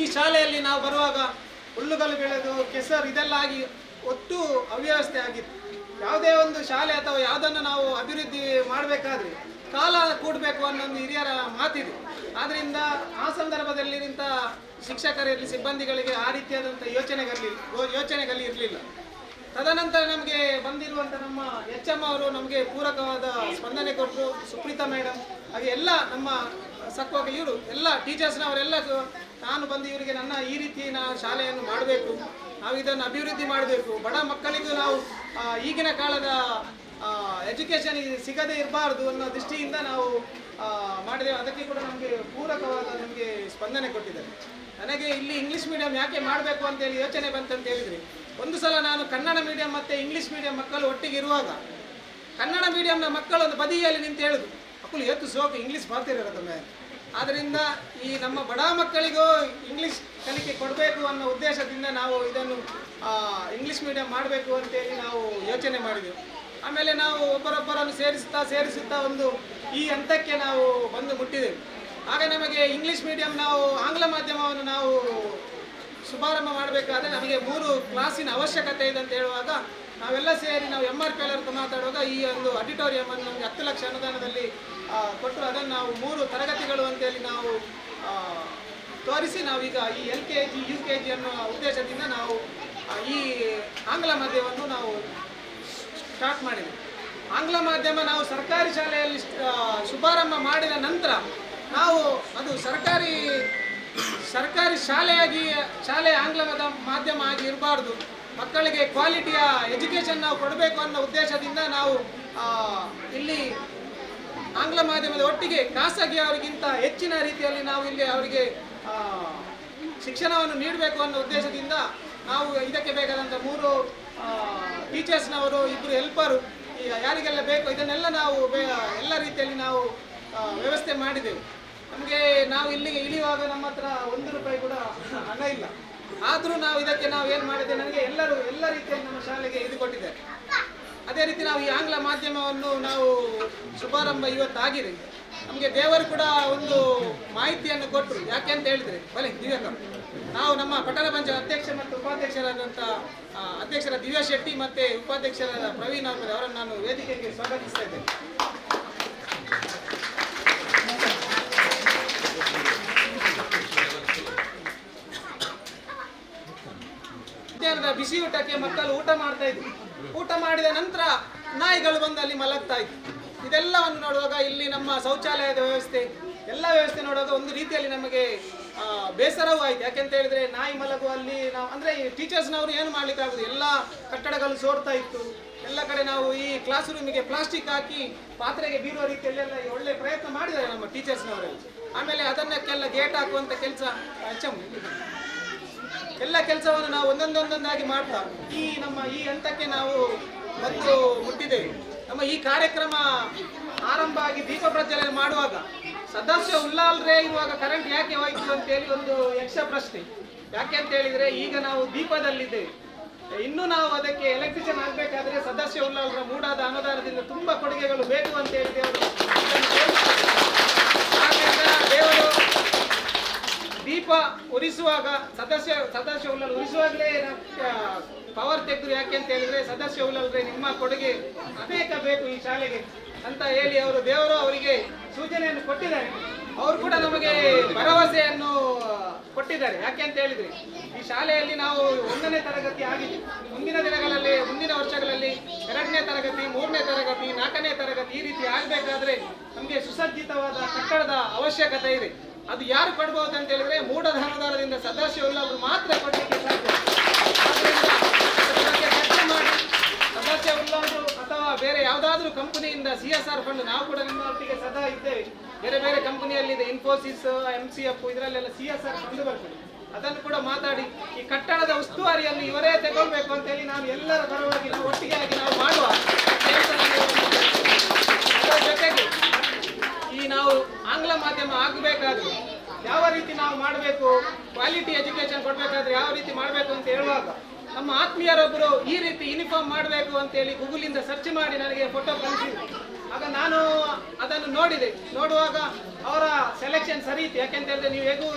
Speaker 5: ಈ ಶಾಲೆಯಲ್ಲಿ ನಾವು ಬರುವಾಗ ಹುಲ್ಲುಗಳು ಬೆಳೆದು ಕೆಸರು ಇದೆಲ್ಲ ಆಗಿ ಒಟ್ಟು ಅವ್ಯವಸ್ಥೆ ಆಗಿತ್ತು. ಯಾವುದೇ ಒಂದು ಶಾಲೆ ಅಥವಾ ಯಾವುದನ್ನು ನಾವು ಅಭಿವೃದ್ಧಿ ಮಾಡಬೇಕಾದ್ರೆ ಕಾಲ ಕೂಡಬೇಕು ಅನ್ನೋ ಒಂದು ಹಿರಿಯರ ಮಾತಿದೆ. ಆದ್ದರಿಂದ ಆ ಸಂದರ್ಭದಲ್ಲಿ ನಿಂತ ಶಿಕ್ಷಕರಿರಲಿ, ಸಿಬ್ಬಂದಿಗಳಿಗೆ ಆ ರೀತಿಯಾದಂಥ ಯೋಚನೆಗಳು ಇರಲಿಲ್ಲ. ತದನಂತರ ನಮಗೆ ಬಂದಿರುವಂಥ ನಮ್ಮ HM ಅವರು ನಮಗೆ ಪೂರಕವಾದ ಸ್ಪಂದನೆ ಕೊಟ್ಟರು. ಸುಪ್ರೀತಾ ಮೇಡಮ್ ಹಾಗೆ ಎಲ್ಲ ನಮ್ಮ ಸಕ್ವಾಗ ಇವರು ಎಲ್ಲ ಟೀಚರ್ಸ್ನವರೆಲ್ಲ ನಾನು ಬಂದು ಇವರಿಗೆ ನನ್ನ ಈ ರೀತಿ ಶಾಲೆಯನ್ನು ಮಾಡಬೇಕು, ನಾವು ಇದನ್ನು ಅಭಿವೃದ್ಧಿ ಮಾಡಬೇಕು, ಬಡ ಮಕ್ಕಳಿಗೂ ನಾವು ಈಗಿನ ಕಾಲದ ಎಜುಕೇಷನ್ ಸಿಗದೇ ಇರಬಾರ್ದು ಅನ್ನೋ ದೃಷ್ಟಿಯಿಂದ ನಾವು ಮಾಡಿದೆವು. ಅದಕ್ಕೆ ಕೂಡ ನಮಗೆ ಪೂರಕವಾದ ನಮಗೆ ಸ್ಪಂದನೆ ಕೊಟ್ಟಿದ್ದಾರೆ. ನನಗೆ ಇಲ್ಲಿ ಇಂಗ್ಲೀಷ್ ಮೀಡಿಯಂ ಯಾಕೆ ಮಾಡಬೇಕು ಅಂತೇಳಿ ಯೋಚನೆ ಬಂತಂತ ಹೇಳಿದರೆ, ಒಂದು ಸಲ ನಾನು ಕನ್ನಡ ಮೀಡಿಯಂ ಮತ್ತು ಇಂಗ್ಲೀಷ್ ಮೀಡಿಯಂ ಮಕ್ಕಳು ಒಟ್ಟಿಗೆ ಇರುವಾಗ ಕನ್ನಡ ಮೀಡಿಯಂನ ಮಕ್ಕಳು ಒಂದು ಬದಿಯಲ್ಲಿ ನಿಂತು ಹೇಳುದು, ಮಕ್ಕಳು ಎತ್ತು ಸೋಕು ಇಂಗ್ಲೀಷ್ ಮಾಡ್ತಿರೋದೊಮ್ಮೆ. ಆದ್ದರಿಂದ ಈ ನಮ್ಮ ಬಡ ಮಕ್ಕಳಿಗೂ ಇಂಗ್ಲೀಷ್ ಕಲಿಕೆ ಕೊಡಬೇಕು ಅನ್ನೋ ಉದ್ದೇಶದಿಂದ ನಾವು ಇದನ್ನು ಇಂಗ್ಲೀಷ್ ಮೀಡಿಯಂ ಮಾಡಬೇಕು ಅಂತೇಳಿ ನಾವು ಯೋಚನೆ ಮಾಡಿದೆವು. ಆಮೇಲೆ ನಾವು ಒಬ್ಬರೊಬ್ಬರನ್ನು ಸೇರಿಸುತ್ತಾ ಒಂದು ಈ ಹಂತಕ್ಕೆ ನಾವು ಬಂದು ಮುಟ್ಟಿದೆವು. ಆಗ ನಮಗೆ ಇಂಗ್ಲೀಷ್ ಮೀಡಿಯಂ ನಾವು ಆಂಗ್ಲ ಮಾಧ್ಯಮವನ್ನು ನಾವು ಶುಭಾರಂಭ ಮಾಡಬೇಕಾದ್ರೆ ನಮಗೆ 3 ಕ್ಲಾಸಿನ ಅವಶ್ಯಕತೆ ಇದೆ ಅಂತ ಹೇಳುವಾಗ ನಾವೆಲ್ಲ ಸೇರಿ ನಾವು MRP ಹತ್ರ ಮಾತಾಡುವಾಗ ಈ ಒಂದು ಆಡಿಟೋರಿಯಂ ಅನ್ನು ನಮಗೆ 10 ಲಕ್ಷ ಅನುದಾನದಲ್ಲಿ ಕೊಟ್ಟು ಅದನ್ನು ನಾವು 3 ತರಗತಿಗಳು ಅಂತೇಳಿ ನಾವು ತೋರಿಸಿ ನಾವೀಗ ಈ LKG UKG ಅನ್ನೋ ಉದ್ದೇಶದಿಂದ ನಾವು ಈ ಆಂಗ್ಲ ಮಾಧ್ಯಮವನ್ನು ನಾವು ಸ್ಟಾರ್ಟ್ ಮಾಡಿದ್ವಿ. ಆಂಗ್ಲ ಮಾಧ್ಯಮ ನಾವು ಸರ್ಕಾರಿ ಶಾಲೆಯಲ್ಲಿ ಶುಭಾರಂಭ ಮಾಡಿದ ನಂತರ ನಾವು ಅದು ಸರ್ಕಾರಿ ಶಾಲೆ ಆಂಗ್ಲ ಮಾಧ್ಯಮ ಆಗಿ ಇರಬಾರ್ದು, ಮಕ್ಕಳಿಗೆ ಕ್ವಾಲಿಟಿಯ ಎಜುಕೇಷನ್ ನಾವು ಕೊಡಬೇಕು ಅನ್ನೋ ಉದ್ದೇಶದಿಂದ ನಾವು ಇಲ್ಲಿ ಆಂಗ್ಲ ಮಾಧ್ಯಮದ ಒಟ್ಟಿಗೆ ಖಾಸಗಿ ಅವರಿಗಿಂತ ಹೆಚ್ಚಿನ ರೀತಿಯಲ್ಲಿ ನಾವು ಇಲ್ಲಿ ಅವರಿಗೆ ಶಿಕ್ಷಣವನ್ನು ನೀಡಬೇಕು ಅನ್ನೋ ಉದ್ದೇಶದಿಂದ ನಾವು ಇದಕ್ಕೆ ಬೇಕಾದಂಥ 3 ಟೀಚರ್ಸ್ನವರು, 2 ಹೆಲ್ಪರು, ಯಾರಿಗೆಲ್ಲ ಬೇಕು ಇದನ್ನೆಲ್ಲ ನಾವು ಎಲ್ಲ ರೀತಿಯಲ್ಲಿ ನಾವು ವ್ಯವಸ್ಥೆ ಮಾಡಿದೆವು. ನಮಗೆ ನಾವು ಇಲ್ಲಿಗೆ ಇಳಿಯುವಾಗ ನಮ್ಮ ಹತ್ರ 1 ರೂಪಾಯಿ ಕೂಡ ಹಣ ಇಲ್ಲ. ಆದರೂ ನಾವು ಇದಕ್ಕೆ ನಾವು ಏನು ಮಾಡಿದ್ದೇವೆ, ನನಗೆ ಎಲ್ಲ ರೀತಿಯಲ್ಲಿ ನಮ್ಮ ಶಾಲೆಗೆ ಇದು ಕೊಟ್ಟಿದ್ದಾರೆ. ಅದೇ ರೀತಿ ನಾವು ಈ ಆಂಗ್ಲ ಮಾಧ್ಯಮವನ್ನು ನಾವು ಶುಭಾರಂಭ ಇವತ್ತಾಗಿದೆ. ನಮಗೆ ದೇವರು ಕೂಡ ಒಂದು ಮಾಹಿತಿಯನ್ನು ಕೊಟ್ಟರು. ಯಾಕೆ ಅಂತ ಹೇಳಿದರೆ, ಬಲೆ ದಿವ್ಯಾಕ ನಾವು ನಮ್ಮ ಪಟ್ಟಣ ಪಂಚಾಯತ್ ಅಧ್ಯಕ್ಷ ಮತ್ತು ಉಪಾಧ್ಯಕ್ಷರಾದಂಥ ಅಧ್ಯಕ್ಷರ ದಿವ್ಯಾ ಶೆಟ್ಟಿ ಮತ್ತು ಉಪಾಧ್ಯಕ್ಷರಾದ ಪ್ರವೀಣ್ ಅವರನ್ನು ನಾನು ವೇದಿಕೆಗೆ ಸ್ವಾಗತಿಸ್ತಾ ಇದ್ದೇನೆ. ಮಧ್ಯಾಹ್ನದ ಬಿಸಿ ಊಟಕ್ಕೆ ಮಕ್ಕಳು ಊಟ ಮಾಡ್ತಾ ಇದ್ರು. ಊಟ ಮಾಡಿದ ನಂತರ ನಾಯಿಗಳು ಬಂದು ಅಲ್ಲಿ ಮಲಗ್ತಾ ಇತ್ತು. ಇದೆಲ್ಲವನ್ನು ನೋಡುವಾಗ ಇಲ್ಲಿ ನಮ್ಮ ಶೌಚಾಲಯದ ವ್ಯವಸ್ಥೆ ಎಲ್ಲ ವ್ಯವಸ್ಥೆ ನೋಡುವಾಗ ಒಂದು ರೀತಿಯಲ್ಲಿ ನಮಗೆ ಬೇಸರವೂ ಆಯಿತು. ಯಾಕೆಂತ ಹೇಳಿದ್ರೆ ನಾಯಿ ಮಲಗುವಲ್ಲಿ ನಾವು ಅಂದರೆ ಈ ಟೀಚರ್ಸ್ನವರು ಏನು ಮಾಡಲಿಕ್ಕಾಗೋದು, ಎಲ್ಲ ಕಟ್ಟಡಗಳು ಸೋರ್ತಾ ಇತ್ತು. ಎಲ್ಲ ಕಡೆ ನಾವು ಈ ಕ್ಲಾಸ್ ರೂಮಿಗೆ ಪ್ಲಾಸ್ಟಿಕ್ ಹಾಕಿ ಪಾತ್ರೆಗೆ ಬೀರುವ ರೀತಿಯಲ್ಲೆಲ್ಲ ಒಳ್ಳೆ ಪ್ರಯತ್ನ ಮಾಡಿದ್ದಾರೆ ನಮ್ಮ ಟೀಚರ್ಸ್ನವರೆಲ್ಲ. ಆಮೇಲೆ ಅದನ್ನಕ್ಕೆಲ್ಲ ಗೇಟ್ ಹಾಕುವಂಥ ಕೆಲಸ ಎಲ್ಲ ಕೆಲಸವನ್ನು ನಾವು ಒಂದೊಂದಾಗಿ ಮಾಡ್ತಾ ನಮ್ಮ ಈ ಹಂತಕ್ಕೆ ನಾವು ಬಂದು ಮುಟ್ಟಿದ್ದೇವೆ. ನಮ್ಮ ಈ ಕಾರ್ಯಕ್ರಮ ಆರಂಭ ಆಗಿ ದೀಪ ಪ್ರಜ್ವಲನೆ ಮಾಡುವಾಗ ಸದಸ್ಯ ಉಳ್ಳಾಲ್ರೇ ಇರುವಾಗ ಕರೆಂಟ್ ಯಾಕೆ ಹೋಯ್ತು ಅಂತೇಳಿ ಒಂದು ಯಕ್ಷ ಪ್ರಶ್ನೆ. ಯಾಕೆ ಅಂತ ಹೇಳಿದರೆ, ಈಗ ನಾವು ದೀಪದಲ್ಲಿದ್ದೇವೆ, ಇನ್ನು ನಾವು ಅದಕ್ಕೆ ಎಲೆಕ್ಟ್ರಿಷಿಯನ್ ಆಗಬೇಕಾದ್ರೆ ಸದಸ್ಯ ಉಳ್ಳಾಲ್ರ ಮೂಡಾದ ಅನುದಾನದಿಂದ ತುಂಬ ಕೊಡುಗೆಗಳು ಬೇಕು ಅಂತ ಹೇಳಿ ದೇವರು ದೀಪ ಉರಿಸುವಾಗ ಸದಸ್ಯ ಉಳ್ಳಲ್ ಉರಿಸುವಾಗಲೇ ಪವರ್ ತೆಗೆದ್ರು. ಯಾಕೆ ಅಂತ ಹೇಳಿದ್ರೆ ಸದಸ್ಯ ಉಳ್ಳಲ್ರೆ ನಿಮ್ಮ ಕೊಡುಗೆ ಅನೇಕ ಬೇಕು ಈ ಶಾಲೆಗೆ ಅಂತ ಹೇಳಿ ದೇವರು ಅವರಿಗೆ ಸೂಚನೆಯನ್ನು ಕೊಟ್ಟಿದ್ದಾರೆ. ಅವರು ಕೂಡ ನಮಗೆ ಭರವಸೆಯನ್ನು ಕೊಟ್ಟಿದ್ದಾರೆ. ಯಾಕೆ ಅಂತ ಹೇಳಿದ್ರೆ ಈ ಶಾಲೆಯಲ್ಲಿ ನಾವು 1ನೇ ತರಗತಿ ಆಗಿದೆ. ಮುಂದಿನ ವರ್ಷಗಳಲ್ಲಿ 2ನೇ ತರಗತಿ, 3ನೇ ತರಗತಿ, 4ನೇ ತರಗತಿ ಈ ರೀತಿ ಆಗಬೇಕಾದ್ರೆ ನಮಗೆ ಸುಸಜ್ಜಿತವಾದ ಕಟ್ಟಡದ ಅವಶ್ಯಕತೆ ಇದೆ. ಅದು ಯಾರು ಕೊಡ್ಬೋದು ಅಂತ ಹೇಳಿದ್ರೆ ಮೂಢದ ಅನುದಾನದಿಂದ ಸದಸ್ಯ ಉಳ್ಳವರು ಮಾತ್ರ ಕೊಡಲಿಕ್ಕೆ ಸಾಧ್ಯ. ಚರ್ಚೆ ಮಾಡಿ ಸದಸ್ಯ ಉಳ್ಳವರು ಅಥವಾ ಬೇರೆ ಯಾವುದಾದ್ರೂ ಕಂಪನಿಯಿಂದ CSR ಫಂಡ್, ನಾವು ಕೂಡ ನಿಮ್ಮ ಒಟ್ಟಿಗೆ ಸದಾ ಇದ್ದೇವೆ. ಬೇರೆ ಕಂಪನಿಯಲ್ಲಿದೆ, ಇನ್ಫೋಸಿಸ್, MCF ಇದರಲ್ಲೆಲ್ಲ CSR ಫಂಡ್ ಬರ್ತದೆ. ಅದನ್ನು ಕೂಡ ಮಾತಾಡಿ ಈ ಕಟ್ಟಡದ ಉಸ್ತುವಾರಿಯನ್ನು ಇವರೇ ತಗೊಳ್ಬೇಕು ಅಂತೇಳಿ ನಾನು ಎಲ್ಲರ ಪರವಾಗಿ ನಾವು ಒಟ್ಟಿಗೆ ಆಗಿ ನಾವು ಮಾಡುವ ಅದರ ಜೊತೆಗೆ ಈ ನಾವು ಆಂಗ್ಲ ಮಾಧ್ಯಮ ಆಗಬೇಕಾದ್ರೆ ಯಾವ ರೀತಿ ನಾವು ಮಾಡಬೇಕು, ಕ್ವಾಲಿಟಿ ಎಜುಕೇಶನ್ ಕೊಡಬೇಕಾದ್ರೆ ಯಾವ ರೀತಿ ಮಾಡಬೇಕು ಅಂತ ಹೇಳುವಾಗ ನಮ್ಮ ಆತ್ಮೀಯರೊಬ್ಬರು ಈ ರೀತಿ ಯೂನಿಫಾರ್ಮ್ ಮಾಡಬೇಕು ಅಂತೇಳಿ ಗೂಗಲಿಂದ ಸರ್ಚ್ ಮಾಡಿ ನನಗೆ ಫೋಟೋ ಕಳಿಸಿದ್ರು. ಆಗ ನಾನು ಅದನ್ನು ನೋಡುವಾಗ ಅವರ ಸೆಲೆಕ್ಷನ್ ಸರಿ ಇತ್ತು. ಯಾಕೆಂತ ಹೇಳಿದ್ರೆ ನೀವು ಹೇಗೂ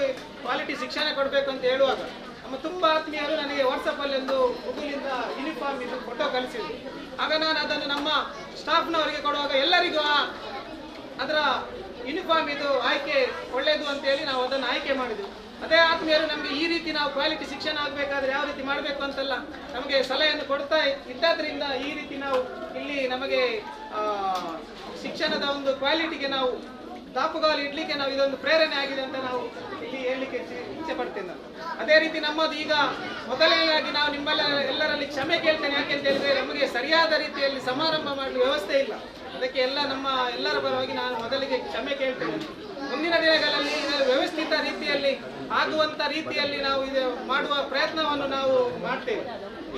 Speaker 5: ಕ್ವಾಲಿಟಿ ಶಿಕ್ಷಣ ಕೊಡಬೇಕು ಅಂತ ಹೇಳುವಾಗ ನಮ್ಮ ತುಂಬ ಆತ್ಮೀಯರು ನನಗೆ ವಾಟ್ಸಪ್ಪಲ್ಲಿ ಒಂದು ಗೂಗಲಿಂದ ಯೂನಿಫಾರ್ಮ್ ಇದು ಫೋಟೋ ಕಳಿಸಿದ್ರು. ಆಗ ನಾನು ಅದನ್ನು ನಮ್ಮ ಸ್ಟಾಫ್ನವರಿಗೆ ಕೊಡುವಾಗ ಎಲ್ಲರಿಗೂ ಅದರ ಯೂನಿಫಾರ್ಮ್ ಇದು ಆಯ್ಕೆ ಒಳ್ಳೆಯದು ಅಂತೇಳಿ ನಾವು ಅದನ್ನು ಆಯ್ಕೆ ಮಾಡಿದ್ವಿ. ಅದೇ ಆತ್ಮೀಯರು ನಮಗೆ ಈ ರೀತಿ ನಾವು ಕ್ವಾಲಿಟಿ ಶಿಕ್ಷಣ ಆಗಬೇಕಾದ್ರೆ ಯಾವ ರೀತಿ ಮಾಡಬೇಕು ಅಂತೆಲ್ಲ ನಮಗೆ ಸಲಹೆಯನ್ನು ಕೊಡ್ತಾ ಇದ್ದಾದ್ರಿಂದ ಈ ರೀತಿ ನಾವು ಇಲ್ಲಿ ನಮಗೆ ಶಿಕ್ಷಣದ ಒಂದು ಕ್ವಾಲಿಟಿಗೆ ನಾವು ದಾಪುಗಾಲು ಇಡ್ಲಿಕ್ಕೆ ನಾವು ಇದೊಂದು ಪ್ರೇರಣೆ ಆಗಿದೆ ಅಂತ ನಾವು ಇಲ್ಲಿ ಹೇಳಲಿಕ್ಕೆ ಹೇಳಲಿಕ್ಕೆ ಇಚ್ಛೆ ಪಡ್ತೇನೆ ನಾನು. ಅದೇ ರೀತಿ ನಮ್ಮದು ಈಗ ಮೊದಲನೇದಾಗಿ ನಾವು ಎಲ್ಲರಲ್ಲಿ ಕ್ಷಮೆ ಕೇಳ್ತೇನೆ. ಯಾಕೆಂತ ಹೇಳಿದ್ರೆ ನಮಗೆ ಸರಿಯಾದ ರೀತಿಯಲ್ಲಿ ಸಮಾರಂಭ ಮಾಡಲು ವ್ಯವಸ್ಥೆ ಇಲ್ಲ. ಅದಕ್ಕೆ ಎಲ್ಲರ ಪರವಾಗಿ ನಾನು ಮೊದಲಿಗೆ ಕ್ಷಮೆ ಕೇಳ್ತೇನೆ. ಮುಂದಿನ ದಿನಗಳಲ್ಲಿ ಇದನ್ನು ವ್ಯವಸ್ಥಿತ ರೀತಿಯಲ್ಲಿ ಆಗುವಂತ ರೀತಿಯಲ್ಲಿ ನಾವು ಇದು ಮಾಡುವ ಪ್ರಯತ್ನವನ್ನು ನಾವು ಮಾಡ್ತೇವೆ.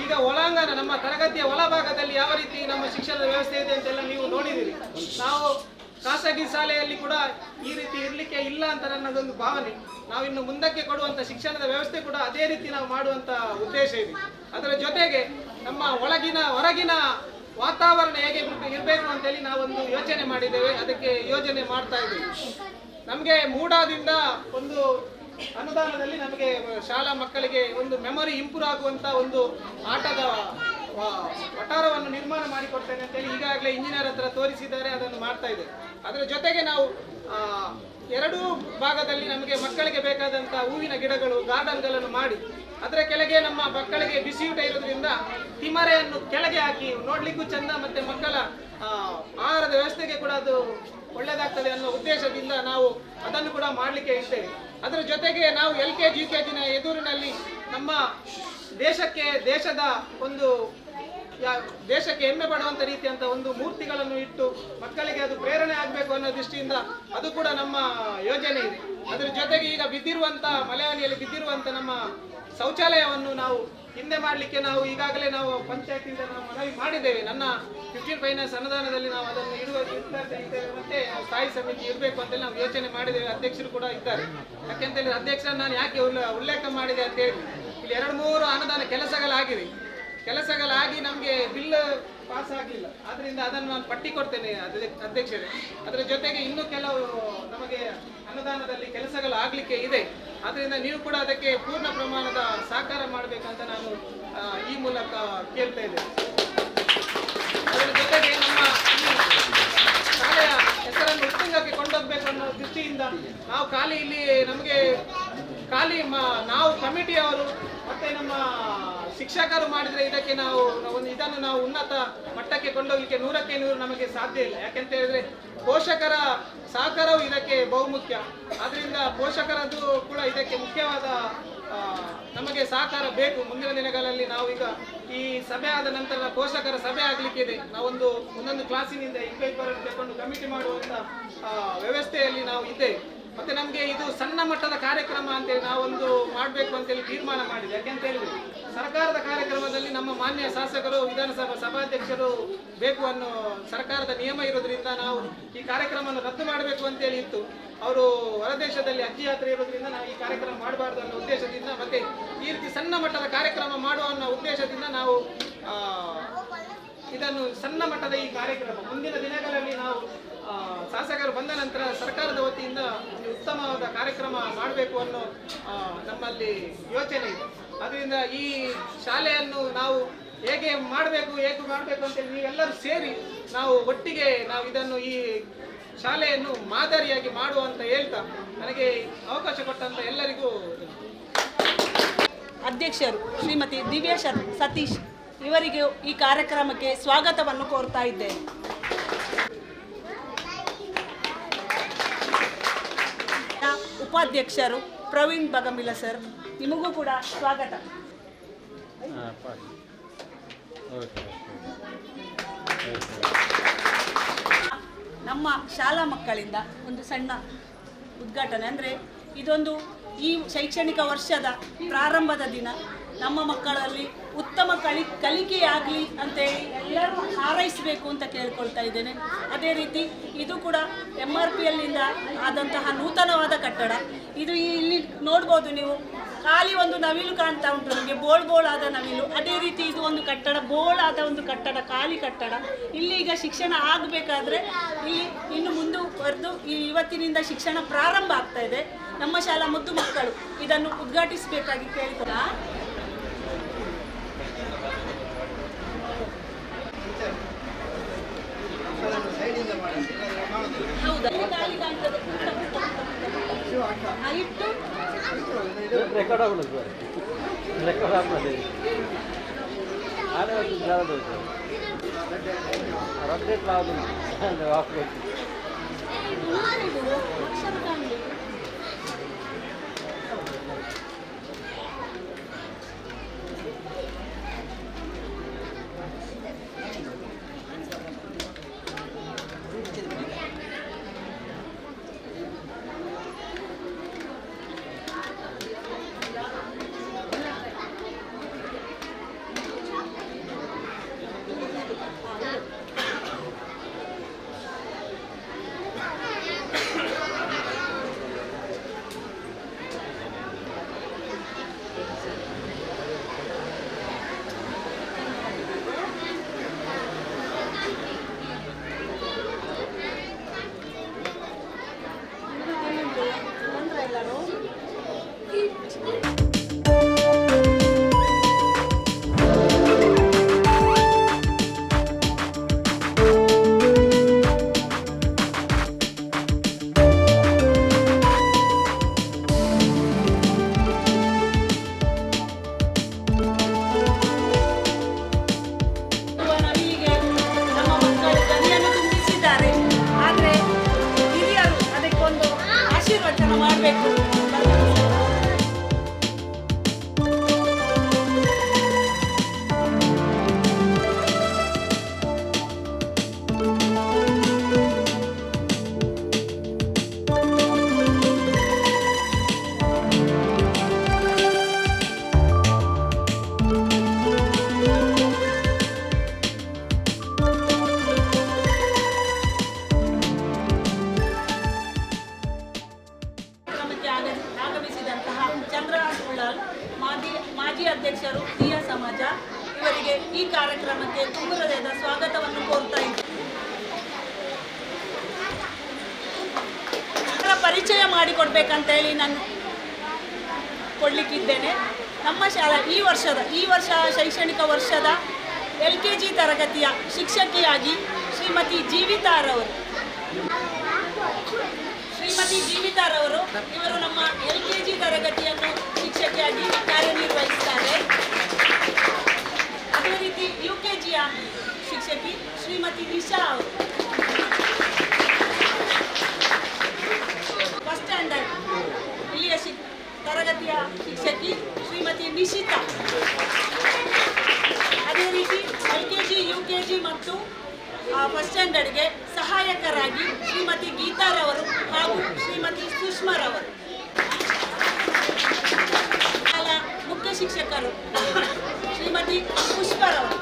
Speaker 5: ಈಗ ಒಳಾಂಗಣ ನಮ್ಮ ತರಗತಿಯ ಒಳಭಾಗದಲ್ಲಿ ಯಾವ ರೀತಿ ನಮ್ಮ ಶಿಕ್ಷಣದ ವ್ಯವಸ್ಥೆ ಇದೆ ಅಂತೆಲ್ಲ ನೀವು ನೋಡಿದಿರಿ. ನಾವು ಖಾಸಗಿ ಶಾಲೆಯಲ್ಲಿ ಕೂಡ ಈ ರೀತಿ ಇರಲಿಕ್ಕೆ ಇಲ್ಲ ಅಂತ ನನ್ನದೊಂದು ಭಾವನೆ. ನಾವು ಇನ್ನು ಮುಂದಕ್ಕೆ ಕೊಡುವಂತ ಶಿಕ್ಷಣದ ವ್ಯವಸ್ಥೆ ಕೂಡ ಅದೇ ರೀತಿ ನಾವು ಮಾಡುವಂತ ಉದ್ದೇಶ ಇದೆ. ಅದರ ಜೊತೆಗೆ ನಮ್ಮ ಹೊರಗಿನ ವಾತಾವರಣ ಹೇಗೆ ಇರಬೇಕು ಅಂತೇಳಿ ನಾವೊಂದು ಯೋಚನೆ ಮಾಡಿದ್ದೇವೆ. ಅದಕ್ಕೆ ಯೋಜನೆ ಮಾಡ್ತಾ ಇದ್ದೇವೆ. ನಮಗೆ ಮೂಡಾದಿಂದ ಒಂದು ಅನುದಾನದಲ್ಲಿ ನಮಗೆ ಶಾಲಾ ಮಕ್ಕಳಿಗೆ ಒಂದು ಮೆಮೊರಿ ಇಂಪ್ರೂವ್ ಆಗುವಂತ ಒಂದು ಆಟದ ವಠಾರವನ್ನು ನಿರ್ಮಾಣ ಮಾಡಿಕೊಡ್ತೇನೆ ಅಂತೇಳಿ ಈಗಾಗಲೇ ಇಂಜಿನಿಯರ್ ಹತ್ರ ತೋರಿಸಿದ್ದಾರೆ. ಅದನ್ನು ಮಾಡ್ತಾ ಇದೆ. ಅದರ ಜೊತೆಗೆ ನಾವು ಎರಡೂ ಭಾಗದಲ್ಲಿ ನಮಗೆ ಮಕ್ಕಳಿಗೆ ಬೇಕಾದಂಥ ಹೂವಿನ ಗಿಡಗಳು ಗಾರ್ಡನ್ಗಳನ್ನು ಮಾಡಿ ಅದರ ಕೆಳಗೆ ನಮ್ಮ ಮಕ್ಕಳಿಗೆ ಬಿಸಿಯೂಟ ಇರೋದ್ರಿಂದ ತಿಮರೆಯನ್ನು ಕೆಳಗೆ ಹಾಕಿ ನೋಡ್ಲಿಕ್ಕೂ ಚಂದ, ಮತ್ತೆ ಮಕ್ಕಳ ಆಹಾರದ ವ್ಯವಸ್ಥೆಗೆ ಕೂಡ ಅದು ಒಳ್ಳೆಯದಾಗ್ತದೆ ಅನ್ನೋ ಉದ್ದೇಶದಿಂದ ನಾವು ಅದನ್ನು ಕೂಡ ಮಾಡಲಿಕ್ಕೆ ಇರ್ತೇವೆ. ಅದರ ಜೊತೆಗೆ ನಾವು LKG UKGನ ಎದುರಿನಲ್ಲಿ ನಮ್ಮ ದೇಶಕ್ಕೆ ಹೆಮ್ಮೆ ಪಡುವಂತ ರೀತಿಯಂತ ಒಂದು ಮೂರ್ತಿಗಳನ್ನು ಇಟ್ಟು ಮಕ್ಕಳಿಗೆ ಅದು ಪ್ರೇರಣೆ ಆಗಬೇಕು ಅನ್ನೋ ದೃಷ್ಟಿಯಿಂದ ಅದು ಕೂಡ ನಮ್ಮ ಯೋಜನೆ ಇದೆ. ಅದರ ಜೊತೆಗೆ ಈಗ ಮಲೆಯಾಳಿಯಲ್ಲಿ ಬಿದ್ದಿರುವಂತ ನಮ್ಮ ಶೌಚಾಲಯವನ್ನು ನಾವು ಹಿಂದೆ ಮಾಡಲಿಕ್ಕೆ ನಾವು ಈಗಾಗಲೇ ನಾವು ಪಂಚಾಯತಿಂದ ನಾವು ಮನವಿ ಮಾಡಿದ್ದೇವೆ. ನನ್ನ 15 ಫೈನಾನ್ಸ್ ಅನುದಾನದಲ್ಲಿ ನಾವು ಅದನ್ನು ಇದ್ದೇವೆ. ಮತ್ತೆ ಸ್ಥಾಯಿ ಸಮಿತಿ ಇರಬೇಕು ಅಂತೇಳಿ ನಾವು ಯೋಚನೆ ಮಾಡಿದ್ದೇವೆ. ಅಧ್ಯಕ್ಷರು ಕೂಡ ಇದ್ದಾರೆ. ಯಾಕೆಂತ ಹೇಳಿದ್ರೆ ಅಧ್ಯಕ್ಷರನ್ನು ನಾನು ಯಾಕೆ ಉಲ್ಲೇಖ ಮಾಡಿದೆ ಅಂತ ಹೇಳಿ, ಇಲ್ಲಿ 2-3 ಅನುದಾನ ಕೆಲಸಗಳಾಗಿ ನಮಗೆ ಬಿಲ್ ಪಾಸ್ ಆಗಲಿಲ್ಲ. ಆದ್ರಿಂದ ಅದನ್ನು ನಾನು ಪಟ್ಟಿ ಕೊಡ್ತೇನೆ ಅಧ್ಯಕ್ಷರೇ. ಅದರ ಜೊತೆಗೆ ಇನ್ನೂ ಕೆಲವು ನಮಗೆ ಅನುದಾನದಲ್ಲಿ ಕೆಲಸಗಳಾಗಲಿಕ್ಕೆ ಇದೆ. ಆದ್ರಿಂದ ನೀವು ಕೂಡ ಅದಕ್ಕೆ ಪೂರ್ಣ ಪ್ರಮಾಣದ ಸಹಕಾರ ಮಾಡಬೇಕಂತ ನಾನು ಈ ಮೂಲಕ ಕೇಳ್ತಾ ಇದ್ದೇನೆ. ಅದರ ಜೊತೆಗೆ ನಮ್ಮ ಶಾಲೆಯ ಹೆಸರನ್ನು ಉತ್ತುಂಗಕ್ಕೆ ಕೊಂಡೋಗ್ಬೇಕು ಅನ್ನೋ ದೃಷ್ಟಿಯಿಂದ ನಾವು ನಾವು ಕಮಿಟಿಯವರು ಮತ್ತೆ ನಮ್ಮ ಶಿಕ್ಷಕರು ಮಾಡಿದ್ರೆ ಇದಕ್ಕೆ ಇದನ್ನು ನಾವು ಉನ್ನತ ಮಟ್ಟಕ್ಕೆ ಕೊಂಡೋಗ್ಲಿಕ್ಕೆ 100ಕ್ಕೆ 100 ನಮಗೆ ಸಾಧ್ಯ ಇಲ್ಲ. ಯಾಕೆಂತ ಹೇಳಿದ್ರೆ ಪೋಷಕರ ಸಹಕಾರವು ಇದಕ್ಕೆ ಬಹುಮುಖ್ಯ. ಆದ್ರಿಂದ ಪೋಷಕರದ್ದು ಕೂಡ ಇದಕ್ಕೆ ಮುಖ್ಯವಾದ ನಮಗೆ ಸಹಕಾರ ಬೇಕು. ಮುಂದಿನ ದಿನಗಳಲ್ಲಿ ನಾವು ಈಗ ಈ ಸಭೆ ಆದ ನಂತರ ಪೋಷಕರ ಸಭೆ ಆಗ್ಲಿಕ್ಕೆ ಇದೆ. ನಾವೊಂದು ಒಂದೊಂದು ಕ್ಲಾಸಿನಿಂದ ಇಬ್ಬರನ್ನು ತಗೊಂಡು ಕಮಿಟಿ ಮಾಡುವಂತ ವ್ಯವಸ್ಥೆಯಲ್ಲಿ ನಾವು ಇದ್ದೇವೆ. ಮತ್ತೆ ನಮಗೆ ಇದು ಸಣ್ಣ ಮಟ್ಟದ ಕಾರ್ಯಕ್ರಮ ಅಂತೇಳಿ ನಾವೊಂದು ಮಾಡಬೇಕು ಅಂತೇಳಿ ತೀರ್ಮಾನ ಮಾಡಿದೆ. ಯಾಕೆಂತ ಹೇಳಿದ್ರೆ ಸರ್ಕಾರದ ಕಾರ್ಯಕ್ರಮದಲ್ಲಿ ನಮ್ಮ ಮಾನ್ಯ ಶಾಸಕರು ವಿಧಾನಸಭಾ ಸಭಾಧ್ಯಕ್ಷರು ಬೇಕು ಅನ್ನೋ ಸರ್ಕಾರದ ನಿಯಮ ಇರೋದ್ರಿಂದ ನಾವು ಈ ಕಾರ್ಯಕ್ರಮವನ್ನು ರದ್ದು ಮಾಡಬೇಕು ಅಂತೇಳಿ ಇತ್ತು. ಅವರು ಹೊರದೇಶದಲ್ಲಿ ಅಜ್ಜಿ ಯಾತ್ರೆ ಇರೋದ್ರಿಂದ ನಾವು ಈ ಕಾರ್ಯಕ್ರಮ ಮಾಡಬಾರ್ದು ಅನ್ನೋ ಉದ್ದೇಶದಿಂದ, ಮತ್ತೆ ಈ ರೀತಿ ಸಣ್ಣ ಮಟ್ಟದ ಕಾರ್ಯಕ್ರಮ ಮಾಡುವ ಅನ್ನೋ ಉದ್ದೇಶದಿಂದ ನಾವು ಇದನ್ನು ಸಣ್ಣ ಮಟ್ಟದ ಈ ಕಾರ್ಯಕ್ರಮ ಮುಂದಿನ ದಿನಗಳಲ್ಲಿ ನಾವು ಶಾಸಕರು ಬಂದ ನಂತರ ಸರ್ಕಾರದ ವತಿಯಿಂದ ಒಂದು ಉತ್ತಮವಾದ ಕಾರ್ಯಕ್ರಮ ಮಾಡಬೇಕು ಅನ್ನೋ ನಮ್ಮಲ್ಲಿ ಯೋಚನೆ ಇದೆ. ಅದರಿಂದ ಈ ಶಾಲೆಯನ್ನು ನಾವು ಹೇಗೆ ಮಾಡಬೇಕು ಅಂತೇಳಿ ನೀವೆಲ್ಲರೂ ಸೇರಿ ನಾವು ಒಟ್ಟಿಗೆ ಇದನ್ನು ಈ ಶಾಲೆಯನ್ನು ಮಾದರಿಯಾಗಿ ಮಾಡುವ ಅಂತ ಹೇಳ್ತಾ ನನಗೆ ಅವಕಾಶ ಕೊಟ್ಟಂತ ಎಲ್ಲರಿಗೂ
Speaker 1: ಅಧ್ಯಕ್ಷರು ಶ್ರೀಮತಿ ದಿವ್ಯಾ ಸತೀಶ್ ಇವರಿಗೆ ಈ ಕಾರ್ಯಕ್ರಮಕ್ಕೆ ಸ್ವಾಗತವನ್ನು ಕೋರ್ತಾ ಇದ್ದೇನೆ. ಉಪಾಧ್ಯಕ್ಷರು ಪ್ರವೀಣ್ ಬಗಮಿಲ ಸರ್, ನಿಮಗೂ ಕೂಡ ಸ್ವಾಗತ. ನಮ್ಮ ಶಾಲಾ ಮಕ್ಕಳಿಂದ ಒಂದು ಸಣ್ಣ ಉದ್ಘಾಟನೆ, ಅಂದರೆ ಇದೊಂದು ಈ ಶೈಕ್ಷಣಿಕ ವರ್ಷದ ಪ್ರಾರಂಭದ ದಿನ. ನಮ್ಮ ಮಕ್ಕಳಲ್ಲಿ ಉತ್ತಮ ಕಲಿಕೆಯಾಗಲಿ ಅಂತೇಳಿ ಎಲ್ಲರೂ ಹಾರೈಸಬೇಕು ಅಂತ ಕೇಳ್ಕೊಳ್ತಾ ಇದ್ದೇನೆ. ಅದೇ ರೀತಿ ಇದು ಕೂಡ MRPಯಲ್ಲಿಂದ ಆದಂತಹ ನೂತನವಾದ ಕಟ್ಟಡ. ಇದು ಇಲ್ಲಿ ನೋಡ್ಬೋದು ನೀವು, ಖಾಲಿ ಒಂದು ನವಿಲು ಕಾಣ್ತಾ ಉಂಟು ನಮಗೆ, ಬೋಳಾದ ನವಿಲು. ಅದೇ ರೀತಿ ಇದು ಒಂದು ಕಟ್ಟಡ, ಬೋಳಾದ ಒಂದು ಕಟ್ಟಡ, ಖಾಲಿ ಕಟ್ಟಡ. ಇಲ್ಲಿ ಈಗ ಶಿಕ್ಷಣ ಆಗಬೇಕಾದ್ರೆ ಇಲ್ಲಿ ಇನ್ನು ಮುಂದುವರೆದು ಇವತ್ತಿನಿಂದ ಶಿಕ್ಷಣ ಪ್ರಾರಂಭ ಆಗ್ತಾ ಇದೆ. ನಮ್ಮ ಶಾಲಾ ಮುದ್ದು ಮಕ್ಕಳು ಇದನ್ನು ಉದ್ಘಾಟಿಸಬೇಕಾಗಿ ಕೇಳ್ಕೊಳ. ಹೌದಾ, ಖಾಲಿ ಕಾಣ್ತದೆ. ಇಟ್ಟು
Speaker 6: ರೆಕಾರ್ಡ್ ಆಗ್ಬೋದು, ರೆಕಾರ್ಡ್ ಆಗ್ತದೆ. ಅಪ್ಡೇಟ್ ಆಗೋದು ಹಾಕ್ಬೇಕು.
Speaker 1: ಭಾಷಣ ಮಾಡಬೇಕು. ಆಗಮಿಸಿದಂತಹ ಚಂದ್ರರಾಜ್ ಉಳ್ಳಾಲ್ ಮಾಜಿ ಅಧ್ಯಕ್ಷರು ದಿಯಾ ಸಮಾಜ ಇವರಿಗೆ ಈ ಕಾರ್ಯಕ್ರಮಕ್ಕೆ ತುಂಬ ಹೃದಯದ ಸ್ವಾಗತವನ್ನು ಕೋರ್ತಾ ಇದ್ದೀನಿ. ಅವರ ಪರಿಚಯ ಮಾಡಿಕೊಡ್ಬೇಕಂತ ಹೇಳಿ ನಾನು ಕೊಡಲಿಕ್ಕಿದ್ದೇನೆ. ನಮ್ಮ ಶಾಲಾ ಈ ವರ್ಷ ಶೈಕ್ಷಣಿಕ ವರ್ಷದ LKG ತರಗತಿಯ ಶಿಕ್ಷಕಿಯಾಗಿ ಶ್ರೀಮತಿ ಜೀವಿತಾರವರು ಇವರು ನಮ್ಮ LKG ತರಗತಿಯನ್ನು ಶಿಕ್ಷಕಿಯಾಗಿ ಕಾರ್ಯನಿರ್ವಹಿಸುತ್ತಾರೆ. ಅದೇ ರೀತಿ UKGಯ ಶಿಕ್ಷಕಿ ಶ್ರೀಮತಿ ನಿಶಾ ಅವರು, ಫಸ್ಟ್ ಸ್ಟ್ಯಾಂಡರ್ಡ್ ಇಲ್ಲಿಯ ತರಗತಿಯ ಶಿಕ್ಷಕಿ ಶ್ರೀಮತಿ ನಿಶಿತಾ. ಅದೇ ರೀತಿ LKG UKG ಮತ್ತು ಫಸ್ಟ್ ಸ್ಟ್ಯಾಂಡರ್ಡ್ಗೆ ಸಹಾಯಕರಾಗಿ ಶ್ರೀಮತಿ ಗೀತಾರವರು ಹಾಗೂ ಶ್ರೀಮತಿ ಸುಷ್ಮಾರವರು. ಮುಖ್ಯ ಶಿಕ್ಷಕರು ಶ್ರೀಮತಿ ಪುಷ್ಪರವರು.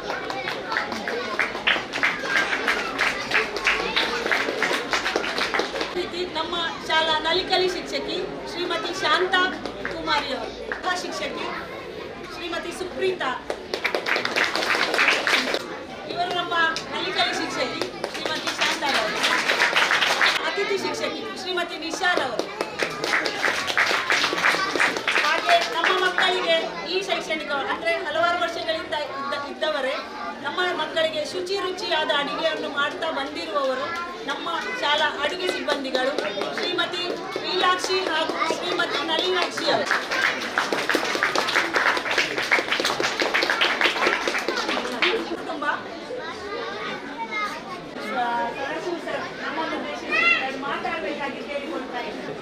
Speaker 1: ರೀತಿ ನಮ್ಮ ಶಾಲಾ ನಲಿಕಲಿ ಶಿಕ್ಷಕಿ ಶ್ರೀಮತಿ ಶಾಂತಾ ಕುಮಾರಿಯವರು, ಶಿಕ್ಷಕಿ ಶ್ರೀಮತಿ ಸುಪ್ರೀತಾ. ಇವರು ನಮ್ಮ ನಲಿಕಲಿ ಶಿಕ್ಷಕಿ ಶ್ರೀಮತಿ ಶಾಂತಾರವರು. ಅತಿಥಿ ಶಿಕ್ಷಕಿ ಶ್ರೀಮತಿ ನಿಶಾರವರು. ಹಾಗೆ ನಮ್ಮ ಮಕ್ಕಳಿಗೆ ಈ ಶೈಕ್ಷಣಿಕ ಅಂದರೆ ಹಲವಾರು ವರ್ಷಗಳಿಂದ ಇದ್ದವರೇ ನಮ್ಮ ಮಕ್ಕಳಿಗೆ ರುಚಿಯಾದ ಅಡುಗೆಯನ್ನು ಮಾಡ್ತಾ ಬಂದಿರುವವರು ನಮ್ಮ ಶಾಲಾ ಅಡುಗೆ ಸಿಬ್ಬಂದಿಗಳು ಶ್ರೀಮತಿ ಮೀನಾಕ್ಷಿ ಹಾಗೂ ಶ್ರೀಮತಿ ನಳಿನಾಕ್ಷಿ ಅವರು. ಕುಟುಂಬ ಮಾತಾಡಬೇಕಾಗಿ ಕೇಳಿಕೊಳ್ತಾ ಇದ್ದಾರೆ.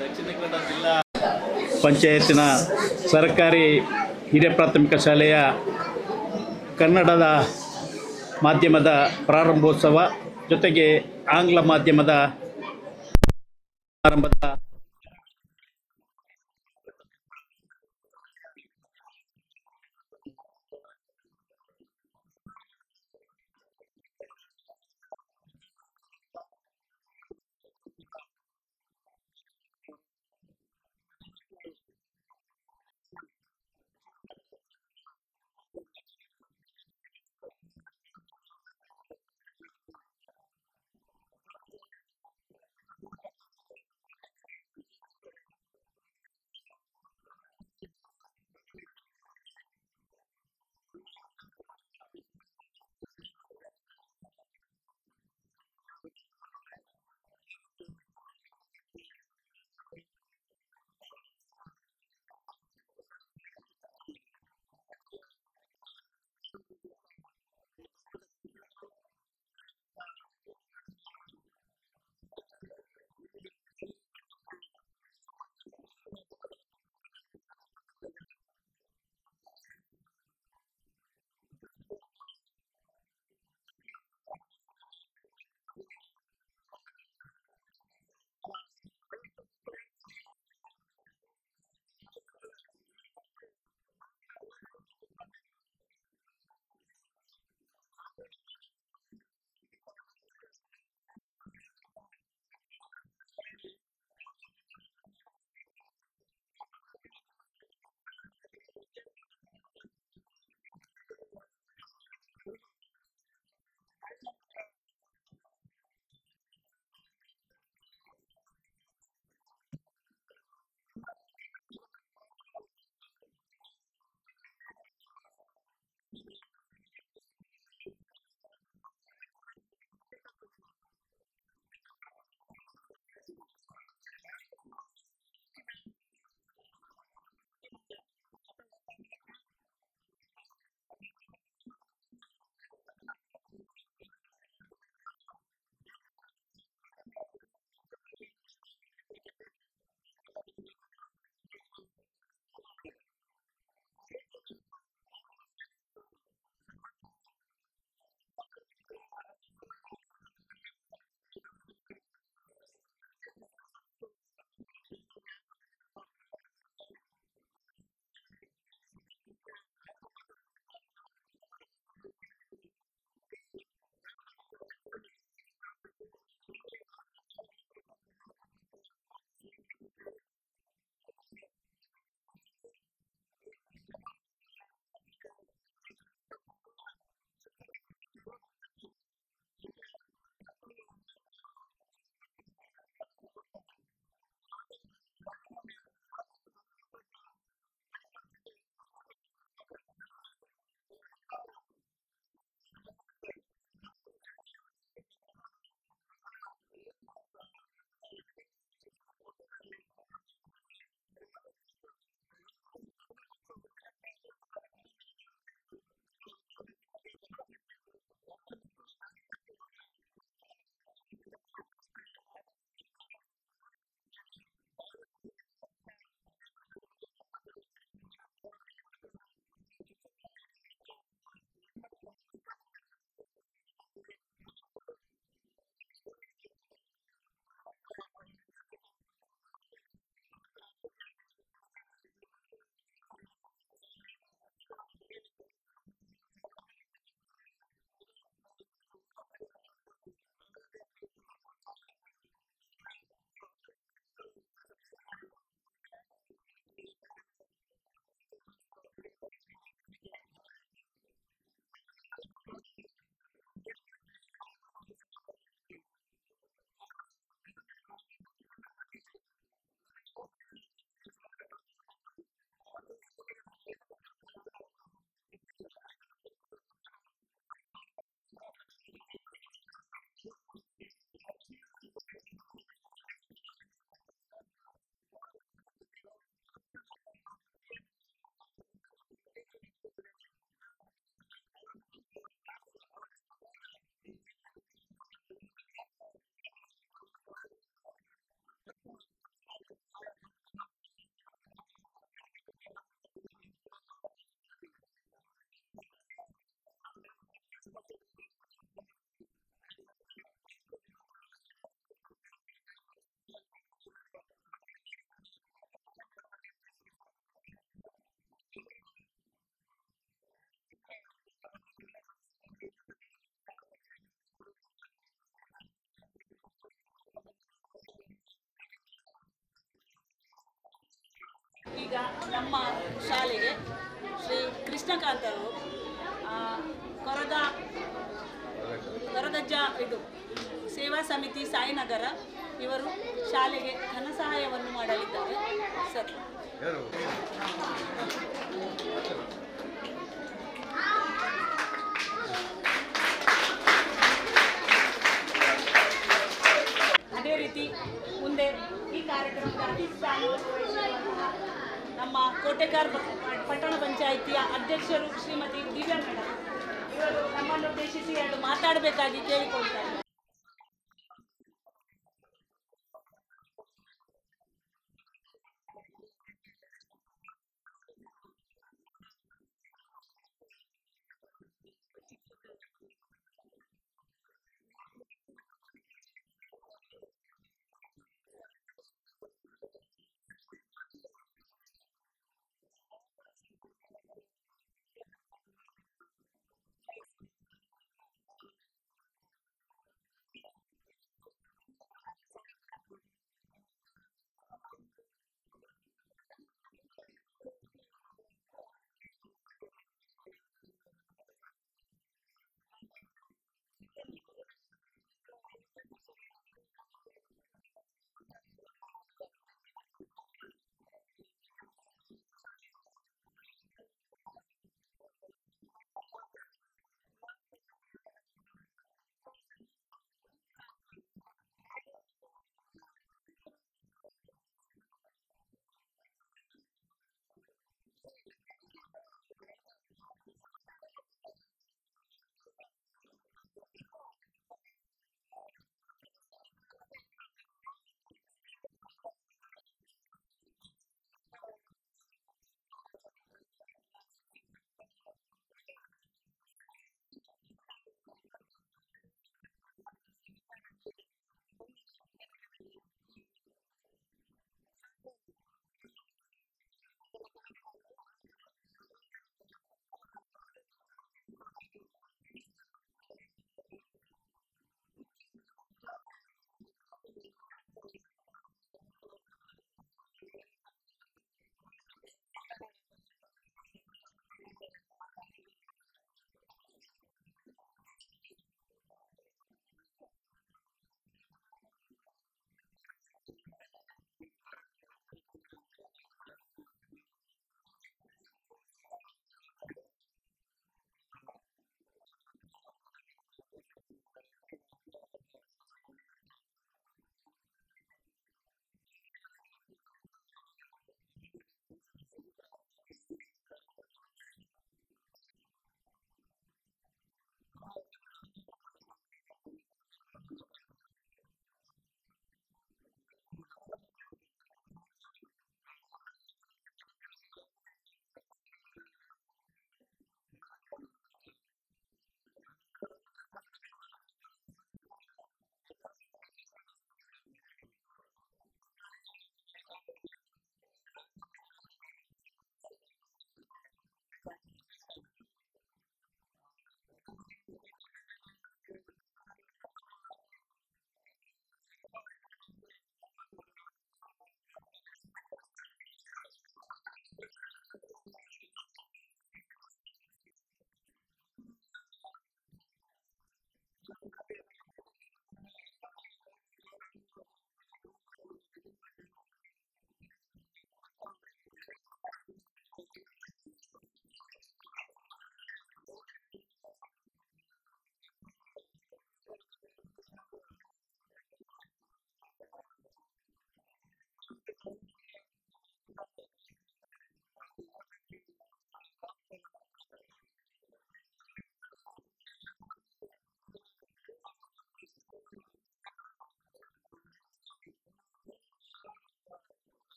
Speaker 7: ದಕ್ಷಿಣ ಕನ್ನಡ ಜಿಲ್ಲಾ ಪಂಚಾಯತಿನ ಸರ್ಕಾರಿ ಹಿರಿಯ ಪ್ರಾಥಮಿಕ ಶಾಲೆಯ ಕನ್ನಡದ ಮಾಧ್ಯಮದ ಪ್ರಾರಂಭೋತ್ಸವ ಜೊತೆಗೆ ಆಂಗ್ಲ ಮಾಧ್ಯಮದ ಪ್ರಾರಂಭದ
Speaker 1: ಈಗ ನಮ್ಮ ಶಾಲೆಗೆ ಶ್ರೀ ಕೃಷ್ಣಕಾಂತ್ ಅವರು ಕೊರಗಜ್ಜ ಇದು ಸೇವಾ ಸಮಿತಿ ಸಾಯಿನಗರ ಇವರು ಶಾಲೆಗೆ ಧನ ಸಹಾಯವನ್ನು ಮಾಡಲಿದ್ದಾರೆ ಸರ್. ಅದೇ ರೀತಿ ಮುಂದೆ ಈ ಕಾರ್ಯಕ್ರಮದ ನಮ್ಮ ಕೋಟೆಕಾರ್ ಪಟ್ಟಣ ಪಂಚಾಯಿತಿಯ ಅಧ್ಯಕ್ಷರು ಶ್ರೀಮತಿ ದಿವ್ಯಾ ಮೇಡಮ್ ಇವರು ನಮ್ಮನ್ನು ಉದ್ದೇಶಿಸಿ ಎರಡು ಮಾತಾಡಬೇಕಾಗಿ ಕೇಳಿಕೊಳ್ತಾರೆ.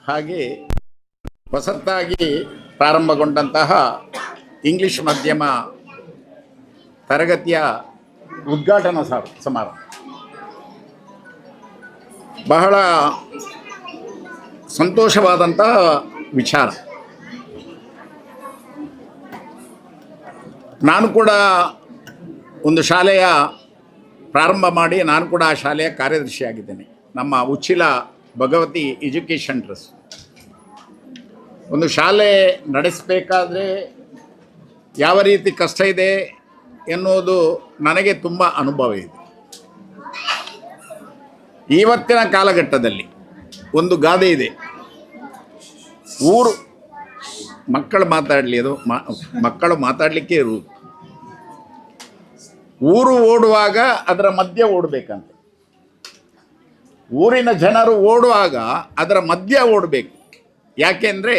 Speaker 8: ಹಾಗೆ ಹೊಸತಾಗಿ ಪ್ರಾರಂಭಗೊಂಡಂತಹ ಇಂಗ್ಲಿಷ್ ಮಾಧ್ಯಮ ತರಗತಿಯ ಉದ್ಘಾಟನಾ ಸಮಾರಂಭ ಬಹಳ ಸಂತೋಷವಾದಂತಹ ವಿಚಾರ. ನಾನು ಕೂಡ ಒಂದು ಶಾಲೆಯ ಪ್ರಾರಂಭ ಮಾಡಿ ನಾನು ಕೂಡ ಆ ಶಾಲೆಯ ಕಾರ್ಯದರ್ಶಿಯಾಗಿದ್ದೇನೆ. ನಮ್ಮ ಉಚ್ಚಿಲ ಭಗವತಿ ಎಜುಕೇಷನ್ ಟ್ರಸ್ಟ್. ಒಂದು ಶಾಲೆ ನಡೆಸಬೇಕಾದ್ರೆ ಯಾವ ರೀತಿ ಕಷ್ಟ ಇದೆ ಎನ್ನುವುದು ನನಗೆ ತುಂಬ ಅನುಭವ ಇದೆ. ಇವತ್ತಿನ ಕಾಲಘಟ್ಟದಲ್ಲಿ ಒಂದು ಗಾದೆ ಇದೆ, ಊರು ಮಕ್ಕಳು ಮಾತಾಡಲಿ, ಅದು ಮಕ್ಕಳು ಮಾತಾಡಲಿಕ್ಕೆ ಇರುವುದು. ಊರು ಓಡುವಾಗ ಅದರ ಮಧ್ಯೆ ಓಡಬೇಕಂತ, ಊರಿನ ಜನರು ಓಡುವಾಗ ಅದರ ಮಧ್ಯ ಓಡಬೇಕು. ಯಾಕೆಂದರೆ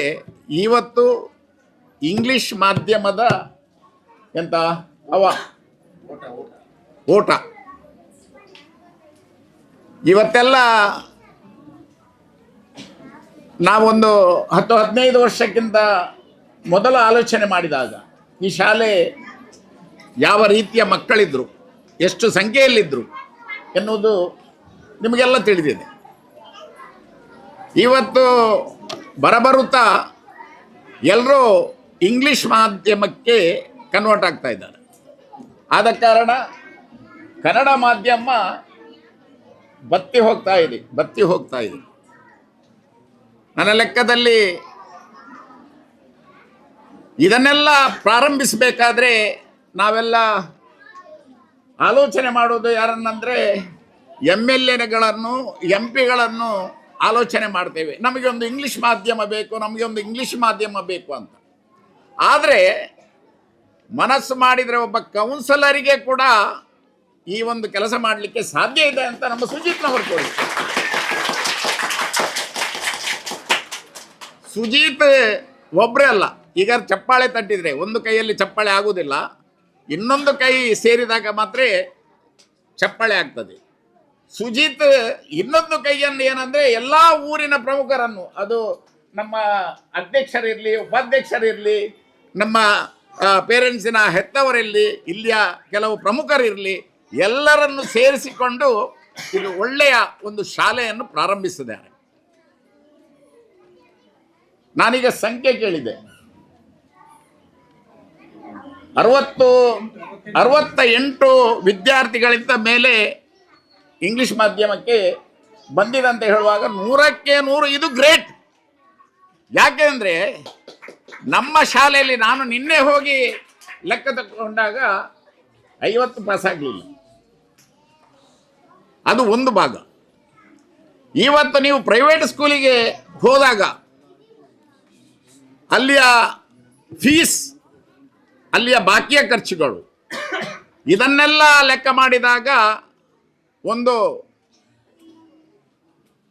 Speaker 8: ಇವತ್ತು ಇಂಗ್ಲಿಷ್ ಮಾಧ್ಯಮದ ಎಂತ ಓಟ ಇವತ್ತೆಲ್ಲ ನಾವೊಂದು 10-15 ವರ್ಷಕ್ಕಿಂತ ಮೊದಲು ಆಲೋಚನೆ ಮಾಡಿದಾಗ ಈ ಶಾಲೆ ಯಾವ ರೀತಿಯ ಮಕ್ಕಳಿದ್ದರು, ಎಷ್ಟು ಸಂಖ್ಯೆಯಲ್ಲಿದ್ದರು ಎನ್ನುವುದು ನಿಮಗೆಲ್ಲ ತಿಳಿದಿದೆ. ಇವತ್ತು ಬರಬರುತ್ತಾ ಎಲ್ಲರೂ ಇಂಗ್ಲಿಷ್ ಮಾಧ್ಯಮಕ್ಕೆ ಕನ್ವರ್ಟ್ ಆಗ್ತಾ ಇದ್ದಾರೆ. ಆದ ಕಾರಣ ಕನ್ನಡ ಮಾಧ್ಯಮ ಬತ್ತಿ ಹೋಗ್ತಾ ಇದೆ. ನನ್ನ ಲೆಕ್ಕದಲ್ಲಿ ಇದನ್ನೆಲ್ಲ ಪ್ರಾರಂಭಿಸಬೇಕಾದ್ರೆ ನಾವೆಲ್ಲ ಆಲೋಚನೆ ಮಾಡೋದು ಯಾರನ್ನಂದರೆ MLAಗಳನ್ನು MP ಗಳನ್ನು ಆಲೋಚನೆ ಮಾಡ್ತೇವೆ. ನಮಗೆ ಒಂದು ಇಂಗ್ಲಿಷ್ ಮಾಧ್ಯಮ ಬೇಕು ಅಂತ. ಆದರೆ ಮನಸ್ಸು ಮಾಡಿದರೆ ಒಬ್ಬ ಕೌನ್ಸಿಲರಿಗೆ ಕೂಡ ಈ ಒಂದು ಕೆಲಸ ಮಾಡಲಿಕ್ಕೆ ಸಾಧ್ಯ ಇದೆ ಅಂತ ನಮ್ಮ ಸುಜಿತ್ನವರು ತೋರಿಸ್ತಾರೆ. ಸುಜಿತ್ ಒಬ್ಬರೇ ಅಲ್ಲ, ಈಗ ಚಪ್ಪಾಳೆ ತಟ್ಟಿದರೆ ಒಂದು ಕೈಯಲ್ಲಿ ಚಪ್ಪಾಳೆ ಆಗುವುದಿಲ್ಲ, ಇನ್ನೊಂದು ಕೈ ಸೇರಿದಾಗ ಮಾತ್ರ ಚಪ್ಪಾಳೆ ಆಗ್ತದೆ. ಸುಜಿತ್ ಇನ್ನೊಂದು ಕೈಯನ್ನು ಏನಂದರೆ ಎಲ್ಲ ಊರಿನ ಪ್ರಮುಖರನ್ನು, ಅದು ನಮ್ಮ ಅಧ್ಯಕ್ಷರಿರಲಿ, ಉಪಾಧ್ಯಕ್ಷರಿರಲಿ, ನಮ್ಮ ಪೇರೆಂಟ್ಸಿನ ಹೆತ್ತವರಿರಲಿ, ಇಲ್ಲಿಯ ಕೆಲವು ಪ್ರಮುಖರಿರಲಿ, ಎಲ್ಲರನ್ನು ಸೇರಿಸಿಕೊಂಡು ಇದು ಒಳ್ಳೆಯ ಒಂದು ಶಾಲೆಯನ್ನು ಪ್ರಾರಂಭಿಸಿದ್ದಾರೆ. ನಾನೀಗ ಸಂಖ್ಯೆ ಕೇಳಿದೆ, 68 ವಿದ್ಯಾರ್ಥಿಗಳಿಂದ ಮೇಲೆ ಇಂಗ್ಲಿಷ್ ಮಾಧ್ಯಮಕ್ಕೆ ಬಂದಿದಂತ ಹೇಳುವಾಗ 100ಕ್ಕೆ 100 ಇದು ಗ್ರೇಟ್. ಯಾಕೆ ಅಂದರೆ ನಮ್ಮ ಶಾಲೆಯಲ್ಲಿ ನಾನು ನಿನ್ನೆ ಹೋಗಿ ಲೆಕ್ಕ ತಗೊಂಡಾಗ 50 ಪಾಸ್ ಆಗಲಿಲ್ಲ. ಅದು ಒಂದು ಭಾಗ. ಇವತ್ತು ನೀವು ಪ್ರೈವೇಟ್ ಸ್ಕೂಲಿಗೆ ಹೋದಾಗ ಅಲ್ಲಿಯ ಫೀಸ್, ಅಲ್ಲಿಯ ಬಾಕಿಯ ಖರ್ಚುಗಳು, ಇದನ್ನೆಲ್ಲ ಲೆಕ್ಕ ಮಾಡಿದಾಗ ಒಂದು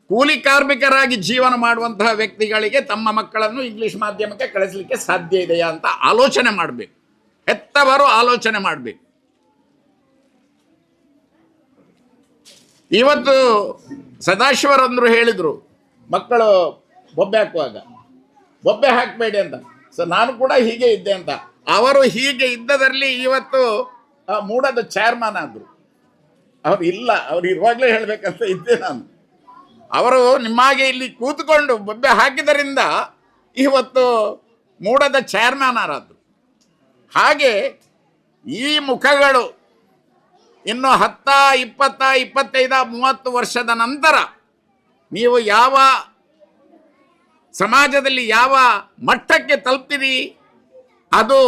Speaker 8: ಕೂಲಿ ಕಾರ್ಮಿಕರಾಗಿ ಜೀವನ ಮಾಡುವಂತಹ ವ್ಯಕ್ತಿಗಳಿಗೆ ತಮ್ಮ ಮಕ್ಕಳನ್ನು ಇಂಗ್ಲಿಷ್ ಮಾಧ್ಯಮಕ್ಕೆ ಕಳಿಸಲಿಕ್ಕೆ ಸಾಧ್ಯ ಇದೆಯಾ ಅಂತ ಆಲೋಚನೆ ಮಾಡಬೇಕು. ಹೆತ್ತವರು ಆಲೋಚನೆ ಮಾಡಬೇಕು. ಇವತ್ತು ಸದಾಶಿವರಂದರು ಹೇಳಿದರು, ಮಕ್ಕಳು ಬೊಬ್ಬೆ ಹಾಕುವಾಗ ಬೊಬ್ಬೆ ಹಾಕಬೇಡಿ ಅಂತ. ಸೊ ನಾನು ಕೂಡ ಹೀಗೆ ಇದ್ದೆ ಅಂತ. ಅವರು ಹೀಗೆ ಇದ್ದದರಲ್ಲಿ ಇವತ್ತು ಮೂಡದ ಚೇರ್ಮನ್ ಆದರು. ಅವರು ಇಲ್ಲ, ಅವ್ರು ಇರುವಾಗಲೇ ಹೇಳಬೇಕಂತ ಇದ್ದೆ ನಾನು. ಅವರು ನಿಮ್ಮಾಗೆ ಇಲ್ಲಿ ಕೂತ್ಕೊಂಡು ಬೊಬ್ಬೆ ಹಾಕಿದರಿಂದ ಇವತ್ತು ಮೂಡದ ಚೇರ್ಮನ್ ಆರಾದರು. ಹಾಗೆ ಈ ಮುಖಗಳು ಇನ್ನು 10, 20, 25, 30 ವರ್ಷದ ನಂತರ ನೀವು ಯಾವ ಸಮಾಜದಲ್ಲಿ ಯಾವ ಮಟ್ಟಕ್ಕೆ ತಲುಪ್ತೀರಿ ಅದು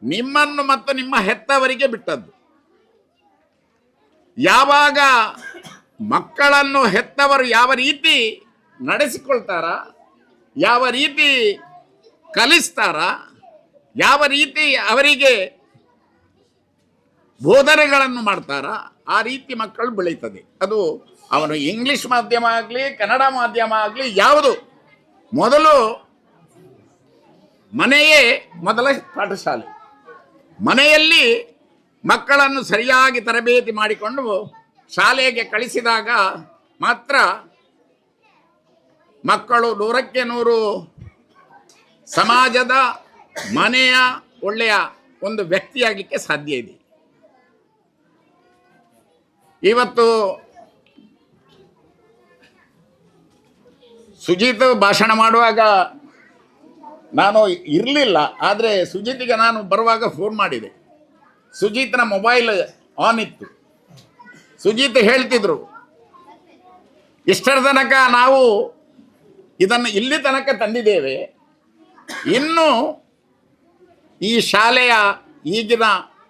Speaker 8: ನಿಮ್ಮನ್ನು ಮತ್ತು ನಿಮ್ಮ ಹೆತ್ತವರಿಗೆ ಬಿಟ್ಟದ್ದು. ಯಾವಾಗ ಮಕ್ಕಳನ್ನು ಹೆತ್ತವರು ಯಾವ ರೀತಿ ನಡೆಸಿಕೊಳ್ತಾರ, ಯಾವ ರೀತಿ ಕಲಿಸ್ತಾರ, ಯಾವ ರೀತಿ ಅವರಿಗೆ ಬೋಧನೆಗಳನ್ನು ಮಾಡ್ತಾರ, ಆ ರೀತಿ ಮಕ್ಕಳು ಬೆಳೀತದೆ. ಅದು ಅವನು ಇಂಗ್ಲಿಷ್ ಮಾಧ್ಯಮ ಆಗಲಿ ಕನ್ನಡ ಮಾಧ್ಯಮ ಆಗಲಿ ಯಾವುದು, ಮೊದಲು ಮನೆಯೇ ಮೊದಲ ಪಾಠಶಾಲೆ. ಮನೆಯಲ್ಲಿ ಮಕ್ಕಳನ್ನು ಸರಿಯಾಗಿ ತರಬೇತಿ ಮಾಡಿಕೊಂಡು ಶಾಲೆಗೆ ಕಳಿಸಿದಾಗ ಮಾತ್ರ ಮಕ್ಕಳು 100ಕ್ಕೆ 100 ಸಮಾಜದ ಮನೆಯ ಒಳ್ಳೆಯ ಒಂದು ವ್ಯಕ್ತಿಯಾಗಲಿಕ್ಕೆ ಸಾಧ್ಯ ಇದೆ. ಇವತ್ತು ಸುಜಿತ್ ಭಾಷಣ ಮಾಡುವಾಗ ನಾನು ಇರಲಿಲ್ಲ, ಆದರೆ ಸುಜಿತ್ಗೆ ನಾನು ಬರುವಾಗ ಫೋನ್ ಮಾಡಿದೆ. ಸುಜಿತ್ನ ಮೊಬೈಲ್ ಆನ್ ಇತ್ತು. ಸುಜಿತ್ ಹೇಳ್ತಿದ್ರು, ಇಷ್ಟರ ತನಕ ನಾವು ಇದನ್ನು ಇಲ್ಲಿ ತನಕ ತಂದಿದ್ದೇವೆ, ಇನ್ನು ಈ ಶಾಲೆಯ ಈಗಿನ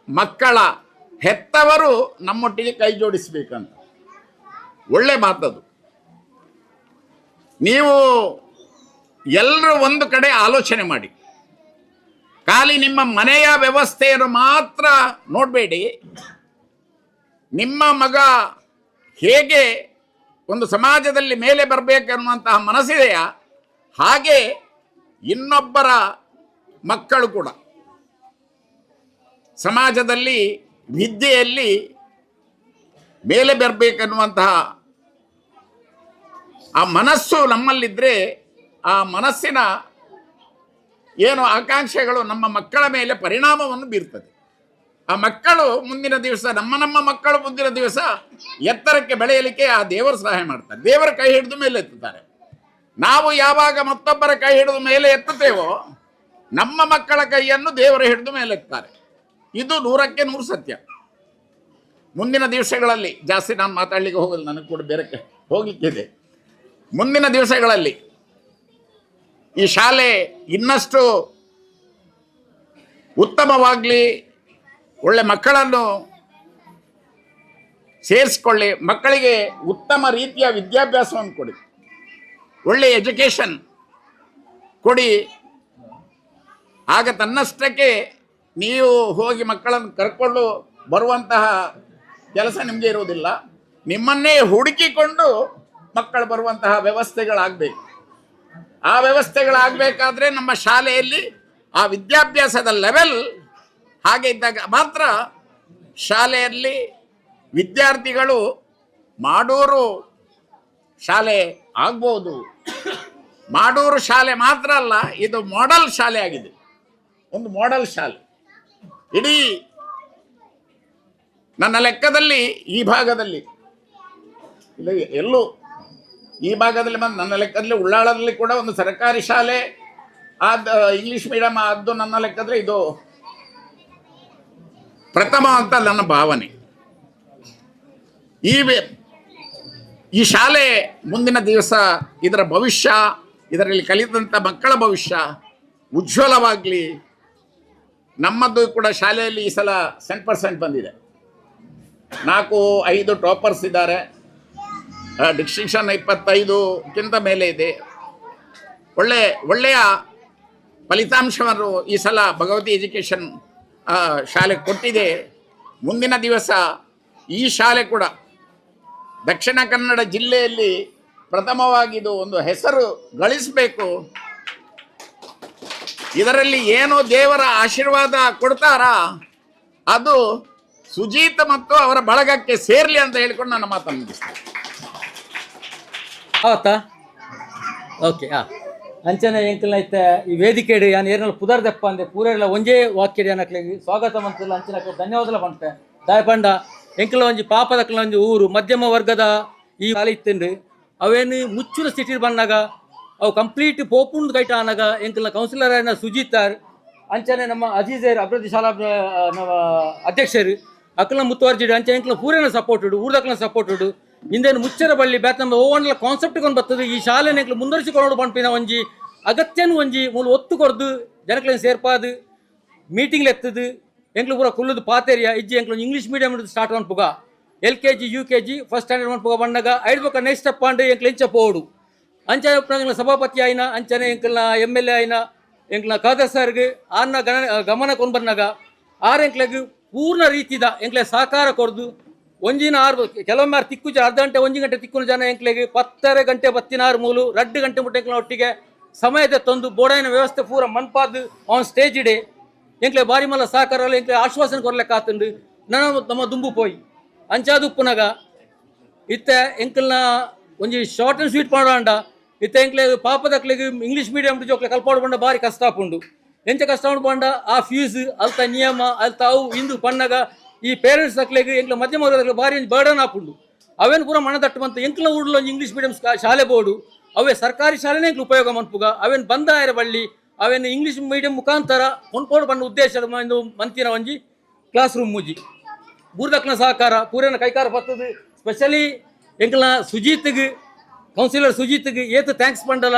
Speaker 8: ಮಕ್ಕಳ ಹೆತ್ತವರು ನಮ್ಮೊಟ್ಟಿಗೆ ಕೈ ಜೋಡಿಸಬೇಕಂತ. ಒಳ್ಳೆ ಮಾತದು. ನೀವು ಎಲ್ಲರೂ ಒಂದು ಕಡೆ ಆಲೋಚನೆ ಮಾಡಿ, ಖಾಲಿ ನಿಮ್ಮ ಮನೆಯ ವ್ಯವಸ್ಥೆಯನ್ನು ಮಾತ್ರ ನೋಡಬೇಡಿ. ನಿಮ್ಮ ಮಗ ಹೇಗೆ ಒಂದು ಸಮಾಜದಲ್ಲಿ ಮೇಲೆ ಬರಬೇಕನ್ನುವಂತಹ ಮನಸ್ಸಿದೆಯಾ, ಹಾಗೆ ಇನ್ನೊಬ್ಬರ ಮಕ್ಕಳು ಕೂಡ ಸಮಾಜದಲ್ಲಿ ವಿದ್ಯೆಯಲ್ಲಿ ಮೇಲೆ ಬರಬೇಕನ್ನುವಂತಹ ಆ ಮನಸ್ಸು ನಮ್ಮಲ್ಲಿದ್ದರೆ, ಆ ಮನಸ್ಸಿನ ಏನು ಆಕಾಂಕ್ಷೆಗಳು ನಮ್ಮ ಮಕ್ಕಳ ಮೇಲೆ ಪರಿಣಾಮವನ್ನು ಬೀರ್ತದೆ. ಆ ಮಕ್ಕಳು ಮುಂದಿನ ದಿವಸ ನಮ್ಮ ಮಕ್ಕಳು ಮುಂದಿನ ದಿವಸ ಎತ್ತರಕ್ಕೆ ಬೆಳೆಯಲಿಕ್ಕೆ ಆ ದೇವರು ಸಹಾಯ ಮಾಡ್ತಾರೆ. ದೇವರ ಕೈ ಹಿಡಿದು ಮೇಲೆ ಎತ್ತುತ್ತಾರೆ. ನಾವು ಯಾವಾಗ ಮತ್ತೊಬ್ಬರ ಕೈ ಹಿಡಿದು ಮೇಲೆ ಎತ್ತುತ್ತೇವೋ, ನಮ್ಮ ಮಕ್ಕಳ ಕೈಯನ್ನು ದೇವರು ಹಿಡಿದು ಮೇಲೆ ಎತ್ತಾರೆ. ಇದು 100ಕ್ಕೆ 100 ಸತ್ಯ. ಮುಂದಿನ ದಿವಸಗಳಲ್ಲಿ ಜಾಸ್ತಿ ನಾನು ಮಾತಾಡಲಿಕ್ಕೆ ಹೋಗಲ್ಲ, ನನಗೆ ಕೂಡ ಬೇರೆ ಹೋಗಲಿಕ್ಕಿದೆ. ಮುಂದಿನ ದಿವಸಗಳಲ್ಲಿ ಈ ಶಾಲೆ ಇನ್ನಷ್ಟು ಉತ್ತಮವಾಗಲಿ, ಒಳ್ಳೆ ಮಕ್ಕಳನ್ನು ಸೇರಿಸ್ಕೊಳ್ಳಿ, ಮಕ್ಕಳಿಗೆ ಉತ್ತಮ ರೀತಿಯ ವಿದ್ಯಾಭ್ಯಾಸವನ್ನು ಕೊಡಿ, ಒಳ್ಳೆ ಎಜುಕೇಷನ್ ಕೊಡಿ. ಆಗ ತನ್ನಷ್ಟಕ್ಕೆ ನೀವು ಹೋಗಿ ಮಕ್ಕಳನ್ನು ಕರ್ಕೊಂಡು ಬರುವಂತಹ ಕೆಲಸ ನಿಮಗೆ ಇರುವುದಿಲ್ಲ. ನಿಮ್ಮನ್ನೇ ಹುಡುಕಿಕೊಂಡು ಮಕ್ಕಳು ಬರುವಂತಹ ವ್ಯವಸ್ಥೆಗಳಾಗಬೇಕು. ಆ ವ್ಯವಸ್ಥೆಗಳಾಗಬೇಕಾದ್ರೆ ನಮ್ಮ ಶಾಲೆಯಲ್ಲಿ ಆ ವಿದ್ಯಾಭ್ಯಾಸದ ಲೆವೆಲ್ ಹಾಗೆ ಇದ್ದಾಗ ಮಾತ್ರ ಶಾಲೆಯಲ್ಲಿ ವಿದ್ಯಾರ್ಥಿಗಳು ಮಾಡೂರು ಶಾಲೆ ಆಗ್ಬೋದು. ಮಾಡೂರು ಶಾಲೆ ಮಾತ್ರ ಅಲ್ಲ, ಇದು ಮಾಡೆಲ್ ಶಾಲೆ ಆಗಿದೆ, ಒಂದು ಮಾಡೆಲ್ ಶಾಲೆ. ಇಡೀ ನನ್ನ ಲೆಕ್ಕದಲ್ಲಿ ಈ ಭಾಗದಲ್ಲಿ ಇಲ್ಲ ಎಲ್ಲೂ ಈ ಭಾಗದಲ್ಲಿ ಬಂದು ನನ್ನ ಲೆಕ್ಕದಲ್ಲಿ ಉಳ್ಳಾಳದಲ್ಲಿ ಕೂಡ ಒಂದು ಸರ್ಕಾರಿ ಶಾಲೆ ಇಂಗ್ಲಿಷ್ ಮೀಡಿಯಂ ಆದ್ದು ನನ್ನ ಲೆಕ್ಕದಲ್ಲಿ ಇದು ಪ್ರಥಮ ಅಂತ ನನ್ನ ಭಾವನೆ. ಈ ಶಾಲೆ ಮುಂದಿನ ದಿವಸ ಇದರ ಭವಿಷ್ಯ, ಇದರಲ್ಲಿ ಕಲಿತಂಥ ಮಕ್ಕಳ ಭವಿಷ್ಯ ಉಜ್ವಲವಾಗಲಿ. ನಮ್ಮದು ಕೂಡ ಶಾಲೆಯಲ್ಲಿ ಈ ಸಲ 100% ಬಂದಿದೆ. 4-5 ಟಾಪರ್ಸ್ ಇದ್ದಾರೆ. ಡಿಸ್ಟಿಂಕ್ಷನ್ 25ಕ್ಕಿಂತ ಮೇಲೆ ಇದೆ. ಒಳ್ಳೆಯ ಫಲಿತಾಂಶವನ್ನು ಈ ಸಲ ಭಗವತಿ ಎಜುಕೇಷನ್ ಶಾಲೆ ಕೊಟ್ಟಿದೆ. ಮುಂದಿನ ದಿವಸ ಈ ಶಾಲೆ ಕೂಡ ದಕ್ಷಿಣ ಕನ್ನಡ ಜಿಲ್ಲೆಯಲ್ಲಿ ಪ್ರಥಮವಾಗಿದು ಒಂದು ಹೆಸರು ಗಳಿಸಬೇಕು. ಇದರಲ್ಲಿ ಏನು ದೇವರ ಆಶೀರ್ವಾದ ಕೊಡ್ತಾರಾ ಅದು ಸುಜೀತ್ ಮತ್ತು ಅವರ ಬಳಗಕ್ಕೆ ಸೇರಲಿ ಅಂತ ಹೇಳಿಕೊಂಡು ನನ್ನ ಮಾತನ್ನು ಮುಗಿಸ್ತೇನೆ.
Speaker 6: ಓಕೆ ಅಂಚನೆ ಎಂಕಲ್ನ ಇತ್ತ ಈ ವೇದಿಕೆಡು ಯಾನು ಏರ್ನಲ್ಲ ಪುದರ್ದಪ್ಪ ಅಂದೆ ಪೂರೆಲ್ಲ ಒಂಜೇ ವಾಕ್ಯಡು ಏನಕ್ಲೆಗಿ ಸ್ವಾಗತ ಮಂತಲ್ಲ ಅಂಚನಕ್ಕೆ ಧನ್ಯವಾದ ಪಂಟೆ ದಾಯಪಂಡ ಎಂಕಲ ಒಂಜಿ ಪಾಪದಕ್ಲ ಒಂಜಿ ಊರು ಮಧ್ಯಮ ವರ್ಗದ ಈ ಕಾಲ ಇತ್ತಂಡು ಅವೇನು ಮುಚ್ಚುನ ಸ್ಥಿತಿ ಬಂದಾಗ ಅವು ಕಂಪ್ಲೀಟ್ ಪೋಪುಂಡು ಕೈಟ ಆನಾಗ ಎಂಕಲ್ನ ಕೌನ್ಸಿಲರ್ ಆಯ್ನ ಸುಜಿತಾರ್ ಅಂಚನೆ ನಮ್ಮ ಅಜೀಜರ್ ಅಭಿವೃದ್ಧಿ ಶಾಲಾ ಅಧ್ಯಕ್ಷರು ಅಕ್ಕಲ ಮುತ್ತುವರ್ಜಿಡು ಅಂಚೆ ಎಂಕಲ ಪೂರೇನ ಸಪೋರ್ಟುಡು ಊರ್ದಕ್ಕಲ ಸಪೋರ್ಟುಡು ಇಂದೇನು ಮುಚ್ಚರ ಬಳ್ಳಿ ಬೇತಂಬ ಓವನ್ಲ ಕಾನ್ಸೆಪ್ಟ್ ಕೊಂಡು ಬರ್ತದೆ ಈ ಶಾಲೆ ಎಂಕ್ಲು ಮುಂದುವರಿಸಿಕೊಂಡು ಪಂಪಿನ ಒಂಜಿ ಅಗತ್ಯನು ಒಂಜಿ ಮೂಲ ಒತ್ತು ಕೊರ್ದು ಜನಕ್ಲೇನು ಸೇರ್ಪಾದು ಮೀಟಿಂಗ್ಲು ಎತ್ತದು ಎಂಕ್ಲು ಪೂರ ಕುಲ್ಲುದು ಪಾತೇರಿಯ ಇಜ್ಜಿ ಎಂಕ್ಲು ಇಂಗ್ಲೀಷ್ ಮೀಡಿಯಂ ಸ್ಟಾರ್ಟ್ ಮನ್ಪುಗ LKG UKG ಫಸ್ಟ್ ಸ್ಟ್ಯಾಂಡರ್ಡ್ ಮನ್ಪುಗ ಬಣ್ಣಗ ಐದು ಪಕ್ಕ ನೆಕ್ಸ್ಟ್ ಸ್ಟೆಪ್ ಅಂಡು ಎಂಕ್ಲು ಎಂಚ ಪೋಡು ಅಂಚ ಎಂಕ್ಲ ಸಭಾಪತಿ ಆಯ್ನ ಅಂಚನೆ ಎಂಕ್ಲನ MLA ಆಯ್ನ ಎಂಕ್ಲನ ಖಾದರ್ ಸರ್ಗೆ ಆರ್ನ ಗಮನ ಕೊಂಡು ಬಂದಾಗ ಎಂಕ್ಲೆಗ್ ಪೂರ್ಣ ರೀತಿದ ಎಂಕ್ಲೆ ಸಹಕಾರ ಕೊರ್ದು ಒಂಜಿನ 6 ಕೆಲವೊಮ್ಮೆ ತಿಕ್ಕು ಅರ್ಧ ಗಂಟೆ 1 ಗಂಟೆ ತಿಕ್ಕುನ ಜನ ಎಂಕ್ಲೆಗೆ 10 ಗಂಟೆ 16 ಮೂಲು 2 ಗಂಟೆ ಮುಟ್ಟ ಎಂಕ್ಲ ಒಟ್ಟಿಗೆ ಸಮಯದ ತಂದು ಬೋಡಾಯಿನ ವ್ಯವಸ್ಥೆ ಪೂರ ಮನ್ಪಾದು ಆನ್ ಸ್ಟೇಜ್ ಇಡೆ ಎಂಕ್ಲೆ ಬಾರಿ ಮಲ್ಲ ಸಹಕಾರ ಎಂಕ್ಲೆ ಆಶ್ವಾಸನೆ ಕೊರ್ಲೆಕ್ಕ ಆತಂಡು ನಮ್ಮ ದುಂಬು ಪೋಯಿ ಅಂಚಾದು ಉಪ್ಪುನಗ ಇತ್ತ ಎಂಕಲ್ನ ಒಂಜಿ ಶಾರ್ಟ್ ಆ್ಯಂಡ್ ಸ್ವೀಟ್ ಮಾಡೋಂಡ ಇತ್ತ ಎಂಕ್ಲೆ ಪಾಪದಕ್ಲೆಗ್ ಇಂಗ್ಲೀಷ್ ಮೀಡಿಯಂ ಜೋಕ್ಲೆ ಕಲ್ಪಾಡು ಬಂಡ ಭಾರಿ ಕಷ್ಟ ಆಪುಂಡು. ಎಂಚ ಕಷ್ಟ ಉಂಡು ಬಂಡ ಆ ಫೀಸ್ ಅಲ್ತ ನಿಯಮ ಅಲ್ತ ಅವು ಇಂದು ಪನ್ನಗ ಈ ಪೇರೆಂಟ್ಸ್ ಅಕ್ಲೆಗ್ ಎಂಕ್ಲ ಮಧ್ಯಮ ವರ್ಗದ ಭಾರಿ ಬರ್ಡನ್ ಆಪುಂಡು. ಅವೇನು ಪೂರ ಮನ ತಟ್ಟುವಂತ ಎಂಕ್ಲ ಊರ್ಲ ಒಂದು ಇಂಗ್ಲೀಷ್ ಮೀಡಿಯಂ ಶಾಲೆ ಬೋರ್ಡು ಅವೇ ಸರ್ಕಾರಿ ಶಾಲೆನೇ ಎಂಕ್ಲು ಉಪಯೋಗ ಮನ್ಪುಗ ಅವೇನು ಬಂದಾಯರ ಬಳ್ಳಿ ಅವೇನು ಇಂಗ್ಲೀಷ್ ಮೀಡಿಯಂ ಮುಖಾಂತರ ಕೊಂಡ್ಕೊಂಡು ಬಂದ ಉದ್ದೇಶದ ಮಂತಿನ ಒಂಜಿ ಕ್ಲಾಸ್ ರೂಮ್ ಮುಜಿ ಬೂರ್ದಕ್ನ ಸಹಕಾರ ಪೂರನ ಕೈಕಾರ ಬರ್ತದೆ. ಸ್ಪೆಷಲಿ ಎಂಕ್ಲ ಸುಜೀತ್ಗೆ ಕೌನ್ಸಿಲರ್ ಸುಜೀತ್ಗೆ ಏತು ಥ್ಯಾಂಕ್ಸ್ ಪಂಡಲ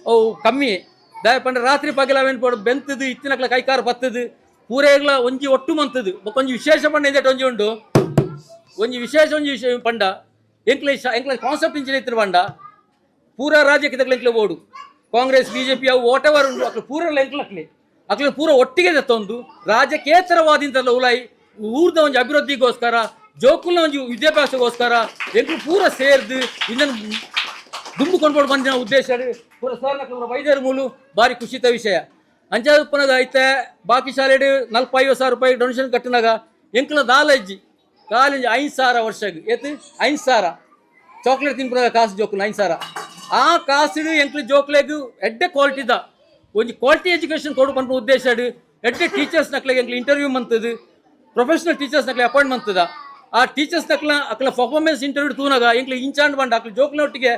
Speaker 6: ಅವು ಕಮ್ಮಿ ದಯ ಪಂಡ ರಾತ್ರಿ ಪಗಲ ಅವೇನು ಪಡ ಬೆಂತದು ಇತ್ತಿನಕ್ಲ ಕೈಕಾರ ಬರ್ತದೆ ಪೂರೆಗ್ಲ ಒಂಜಿ ಒಟ್ಟು ಮಂತದು ಒಂಜಿ ವಿಶೇಷ ಪಂಡ ಇದೆ ಒಂಜಿ ಉಂಡು ಒಂಜಿ ವಿಶೇಷ ಪಂಡ ಎಂಕ್ಲ ಕಾನ್ಸೆಪ್ಟ್ ಇಂಚಿನ ಇತ್ತಿನ ಪಂಡ ಪೂರ ರಾಜ್ಯಕ್ಕೆ ಎಂಕ್ಲೆ ಓಡು ಕಾಂಗ್ರೆಸ್ ಬಿಜೆಪಿ ಅವು ವಾಟ್ ಎವರ್ ಉಂಟು ಅಕ್ಲೆ ಪೂರ ಅಕ್ಲೆ ಪೂರ ಒಟ್ಟಿಗೆ ದತ್ತೊಂದು ರಾಜ್ಯಕೇತರವಾದಿಂತಲ್ಲ ಉಲಾಯಿ ಊರ್ದ ಒಂದು ಅಭಿವೃದ್ಧಿಗೋಸ್ಕರ ಜೋಕುಲ್ನ ಒಂದು ವಿದ್ಯಾಭ್ಯಾಸಗೋಸ್ಕರ ಎಂಕ್ಲು ಪೂರ ಸೇರ್ದು ಇದನ್ನು ದುಂಬುಕೊಂಡು ಬಂದಿನ ಉದ್ದೇಶ ಪೂರ ಸರ್ನ ವೈದ್ಯರ ಮೂಲು ಭಾರಿ ಖುಷಿತ ವಿಷಯ. ಅಂಚಾದ ಉಪ್ಪನಾಗ ಐತೆ ಬಾಕಿ ಶಾಲೆ 40-50 ರೂಪಾಯಿ ಡೊನೇಷನ್ ಕಟ್ಟಿನಾಗ ಎಂಕ್ಲ ದಾಲಜ್ಜಿ ಕಾಲೇಜ್ 5,000 ವರ್ಷಕ್ಕೆ ಏತು 5,000 ಚಾಕ್ಲೇಟ್ ತಿನ್ಪುನಾಗ ಕಾಸು ಜೋಕುಲು 5,000 ಆ ಕಾಸು ಎಂಕ್ಲು ಜೋಕ್ಲೆಗ್ ಎಡ್ಡೆ ಕ್ವಾಲಿಟಿದ ಒಂದು ಕ್ವಾಲಿಟಿ ಎಜುಕೇಷನ್ ಕೊಡು ಪಂಪ ಉದ್ದೇಶ ಎಡ್ಡೆ ಟೀಚರ್ಸ್ ನಕ್ಲೆಗೆ ಎಂಕ್ಲು ಇಂಟರ್ವ್ಯೂ ಮಂತದ್ದು ಪ್ರೊಫೆಷನಲ್ ಟೀಚರ್ಸ್ ನಕ್ಲೆ ಅಪಾಯಿಂಟ್ ಮಂತದ ಆ ಟೀಚರ್ಸ್ ಅಕ್ಲ ಪರ್ಫಾರ್ಮೆನ್ಸ್ ಇಂಟರ್ವ್ಯೂ ತೂನಾಗ ಎಂಕ್ಲು ಇಂಚಾಂಡ್ ಬಂಡ ಅಕ್ಲು ಜೋಕ್ಲೊಟ್ಟಿಗೆ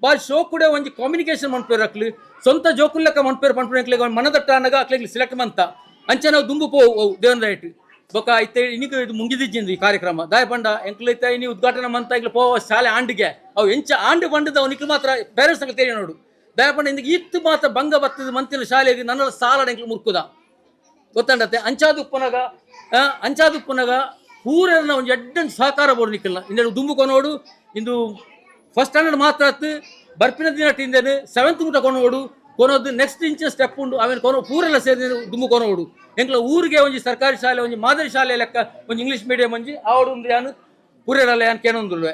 Speaker 6: ಭಾರಿ ಶೋ ಕೂಡ ಒಂದು ಕಾಮ್ಯುನಿಕೇಷನ್ ಮನ್ಪೇರು ಅಕ್ಲು ಸ್ವಂತ ಜೋಕುಲ್ ಲೆಕ್ಕ ಮನ್ಪೇರು ಪಂಪು ಎಂಕ್ಲೆಗೆ ಮನದಟ್ಟ ಅನ್ನಗ ಅಕ್ಲೆಗ್ಲಿ ಸಿಲೆಕ್ಟ್ ಮಂತ ಅಂಚೆ ನಾವು ದುಂಬು ಪೋವು ದೇವನ ರೈಟ್ ಬೊಕ್ಕ ಐತೆ ಇನ್ನಿಗೆ ಇದು ಮುಂಗಿದಿಜ್ಜಿಂದು ಈ ಕಾರ್ಯಕ್ರಮ ದಾಯ ಪಂಡ ಎಂಕ್ಲೈತೆ ಇನ್ನು ಉದ್ಘಾಟನೆ ಮಂತ ಈಗಲೇ ಪೋವ ಶಾಲೆ ಆಂಡಿಗೆ ಅವು ಎಂಚ ಆಂಡು ಬಂಡದ ಅವನಿಗೆ ಮಾತ್ರ ಪೇರೆಂಟ್ಸ್ ನಕ್ಲೆ ತೇರಿ ನೋಡು ದಯ ಪಂಡ ಇಂದಿಗೆ ಇತ್ತು ಮಾತ್ರ ಭಂಗ ಬರ್ತದ ಮಂತಿನ ಶಾಲೆಗೆ ನನ್ನ ಸಾಲಡ ಎಂಕ್ಲು ಮುರ್ಕುದ ಗೊತ್ತಂಡತ್ತೆ ಅಂಚಾದ ಉಪ್ಪುನಗ ಪೂರನ್ನ ಒಂದು ಎಡ್ಡನ್ನು ಸಹಕಾರ ಬೋರ್ಡು ನಿಕ್ಕಲ್ಲ ಇಂದು ದುಂಬು ಕೊನೋಡು ಇಂದು ಫಸ್ಟ್ ಸ್ಟ್ಯಾಂಡರ್ಡ್ ಮಾತ್ರ ಬರ್ಪಿನ ದಿನ ಟಿಂದೇನು 7th ಮುಟ ಕೊನೋಡು ಕೊನೋದು ನೆಕ್ಸ್ಟ್ ಇಂಚಿನ ಸ್ಟೆಪ್ ಉಂಡು ಅವೇನು ಕೊನೋ ಪೂರೆಲ್ಲ ಸೇರಿ ದುಂಬು ಕೊನೋಡು ಎಂಕ್ಲ ಊರಿಗೆ ಒಂಜಿ ಸರ್ಕಾರಿ ಶಾಲೆ ಒಂಜಿ ಮಾದರಿ ಶಾಲೆ ಲೆಕ್ಕ ಒಂಜಿ ಇಂಗ್ಲೀಷ್ ಮೀಡಿಯಂ ಒಂಜಿ ಆವಡು ಯಾನು ಪೂರೆರಲ್ಲ ಯಾನು ಕೇನೊಂದುಲ್ವೆ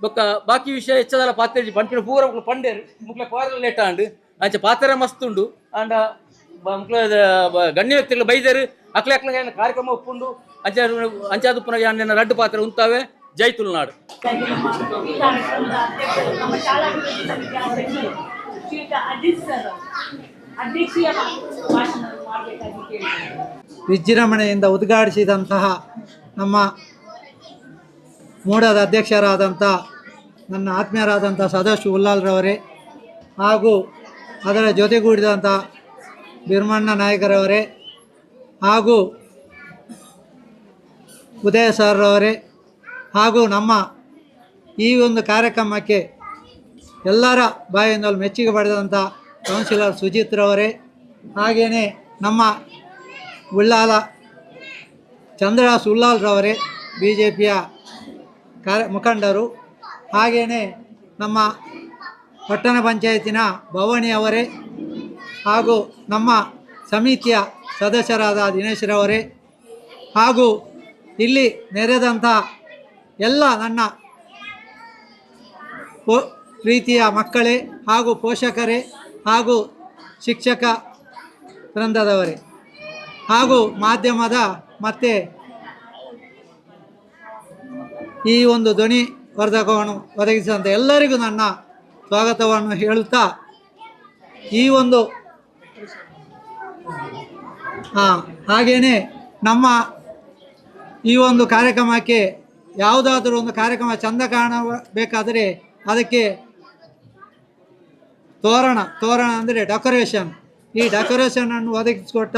Speaker 6: ಬೊಕ್ಕ ಬಾಕಿ ವಿಷಯ ಹೆಚ್ಚದಲ್ಲ ಪಾತ್ರೆಜಿ ಪಂಪಿನ ಪೂರ ಮಕ್ಳು ಪಂಡೇರು ಮುಕ್ಲ ಪಾತ್ರ ಲೇಟ ಅಂಡು ಅಂಚೆ ಪಾತ್ರೆ ಮಸ್ತ್ ಉಂಡು ಅಂಡ ಮಕ್ಳ ಗಣ್ಯ ವ್ಯಕ್ತಿಗಳು ಬೈದೇರು ಅಕ್ಲೆ ಕಾರ್ಯಕ್ರಮ ಒಪ್ಪುಂಡು ಅಂಚಾದ ಉಪ್ಪುನಾಗ ಯಾನ ರಡ್ಡು ಪಾತ್ರೆ ಉಂತಾವೆ. ಜೈ ತುಳುನಾಡು.
Speaker 1: ನಮ್ಮ ಶಾಲಾ ಅಭಿವೃದ್ಧಿ ಸಮಿತಿಯ ಅಧ್ಯಕ್ಷರು ಶ್ರೀಯುತ ಅಜಿತ್ ಸರ್ ಅಧ್ಯಕ್ಷೀಯ ಭಾಷಣ ಮಾಡಬೇಕಾಗಿ ಕೇಳಿದ್ದಾರೆ.
Speaker 9: ವಿಜೃಂಭಣೆಯಿಂದ ಉದ್ಘಾಟಿಸಿದಂತಹ ನಮ್ಮ ಮೂಡದ ಅಧ್ಯಕ್ಷರಾದಂಥ ನನ್ನ ಆತ್ಮೀಯರಾದಂಥ ಸದಾಶಿವ ಉಲ್ಲಾಲ್ರವರೇ ಹಾಗೂ ಅದರ ಜೊತೆಗೂಡಿದಂಥ ಭೀಮಣ್ಣ ನಾಯಕರವರೇ ಹಾಗೂ ಉದಯ ಸರ್ರವರೇ ಹಾಗೂ ನಮ್ಮ ಈ ಒಂದು ಕಾರ್ಯಕ್ರಮಕ್ಕೆ ಎಲ್ಲರ ಬಾಯಿಂದಲೂ ಮೆಚ್ಚುಗೆ ಪಡೆದಂಥ ಕೌನ್ಸಿಲರ್ ಸುಜಿತ್ರವರೇ ಹಾಗೆಯೇ ನಮ್ಮ ಉಳ್ಳಾಲ ಚಂದ್ರದಾಸ್ ಉಳ್ಳಾಲ್ರವರೇ ಬಿ ಜೆ ಪಿಯ ಮುಖಂಡರು ಹಾಗೆಯೇ ನಮ್ಮ ಪಟ್ಟಣ ಪಂಚಾಯತಿನ ಭವಾನಿಯವರೇ ಹಾಗೂ ನಮ್ಮ ಸಮಿತಿಯ ಸದಸ್ಯರಾದ ದಿನೇಶ್ರವರೇ ಹಾಗೂ ಇಲ್ಲಿ ನೆರೆದಂಥ ಎಲ್ಲ ನನ್ನ ಪ್ರೀತಿಯ ಮಕ್ಕಳೇ ಹಾಗೂ ಪೋಷಕರೇ ಹಾಗೂ ಶಿಕ್ಷಕ ವೃಂದದವರೇ ಹಾಗೂ ಮಾಧ್ಯಮದ ಮತ್ತು ಈ ಒಂದು ಧ್ವನಿ ವರ್ಧಕವನ್ನು ಒದಗಿಸಿದಂಥ ಎಲ್ಲರಿಗೂ ನನ್ನ ಸ್ವಾಗತವನ್ನು ಹೇಳುತ್ತಾ ಈ ಒಂದು ಹಾಗೆಯೇ ನಮ್ಮ ಈ ಒಂದು ಕಾರ್ಯಕ್ರಮಕ್ಕೆ ಯಾವುದಾದ್ರೂ ಒಂದು ಕಾರ್ಯಕ್ರಮ ಚೆಂದ ಕಾಣಬೇಕಾದರೆ ಅದಕ್ಕೆ ತೋರಣ ಅಂದರೆ ಡೆಕೋರೇಷನ್ ಈ ಡೆಕೋರೇಷನನ್ನು ಒದಗಿಸಿಕೊಟ್ಟ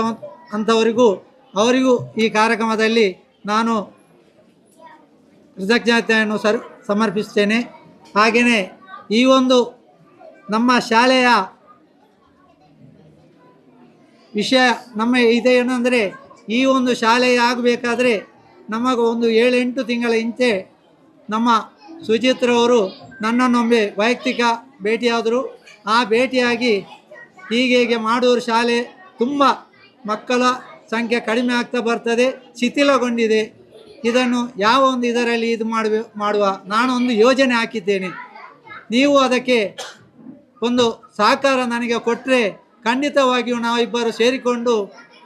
Speaker 9: ಅಂಥವರಿಗೂ ಅವರಿಗೂ ಈ ಕಾರ್ಯಕ್ರಮದಲ್ಲಿ ನಾನು ಕೃತಜ್ಞತೆಯನ್ನು ಸಮರ್ಪಿಸ್ತೇನೆ. ಹಾಗೆಯೇ ಈ ಒಂದು ನಮ್ಮ ಶಾಲೆಯ ವಿಷಯ ನಮ್ಮ ಇದೇನೆಂದರೆ ಈ ಒಂದು ಶಾಲೆ ಆಗಬೇಕಾದ್ರೆ ನಮಗೆ ಒಂದು 7-8 ತಿಂಗಳ ಹಿಂದೆ ನಮ್ಮ ಸುಚಿತ್ರವರು ನನ್ನನ್ನೊಮ್ಮೆ ವೈಯಕ್ತಿಕ ಭೇಟಿಯಾದರು. ಆ ಭೇಟಿಯಾಗಿ ಹೀಗೆ ಮಾಡೂರು ಶಾಲೆ ತುಂಬ ಮಕ್ಕಳ ಸಂಖ್ಯೆ ಕಡಿಮೆ ಆಗ್ತಾ ಬರ್ತದೆ, ಶಿಥಿಲಗೊಂಡಿದೆ, ಇದನ್ನು ಯಾವ ಒಂದು ಇದರಲ್ಲಿ ಇದು ಮಾಡುವ ನಾನು ಒಂದು ಯೋಜನೆ ಹಾಕಿದ್ದೇನೆ, ನೀವು ಅದಕ್ಕೆ ಒಂದು ಸಹಕಾರ ನನಗೆ ಕೊಟ್ಟರೆ ಖಂಡಿತವಾಗಿಯೂ ನಾವಿಬ್ಬರು ಸೇರಿಕೊಂಡು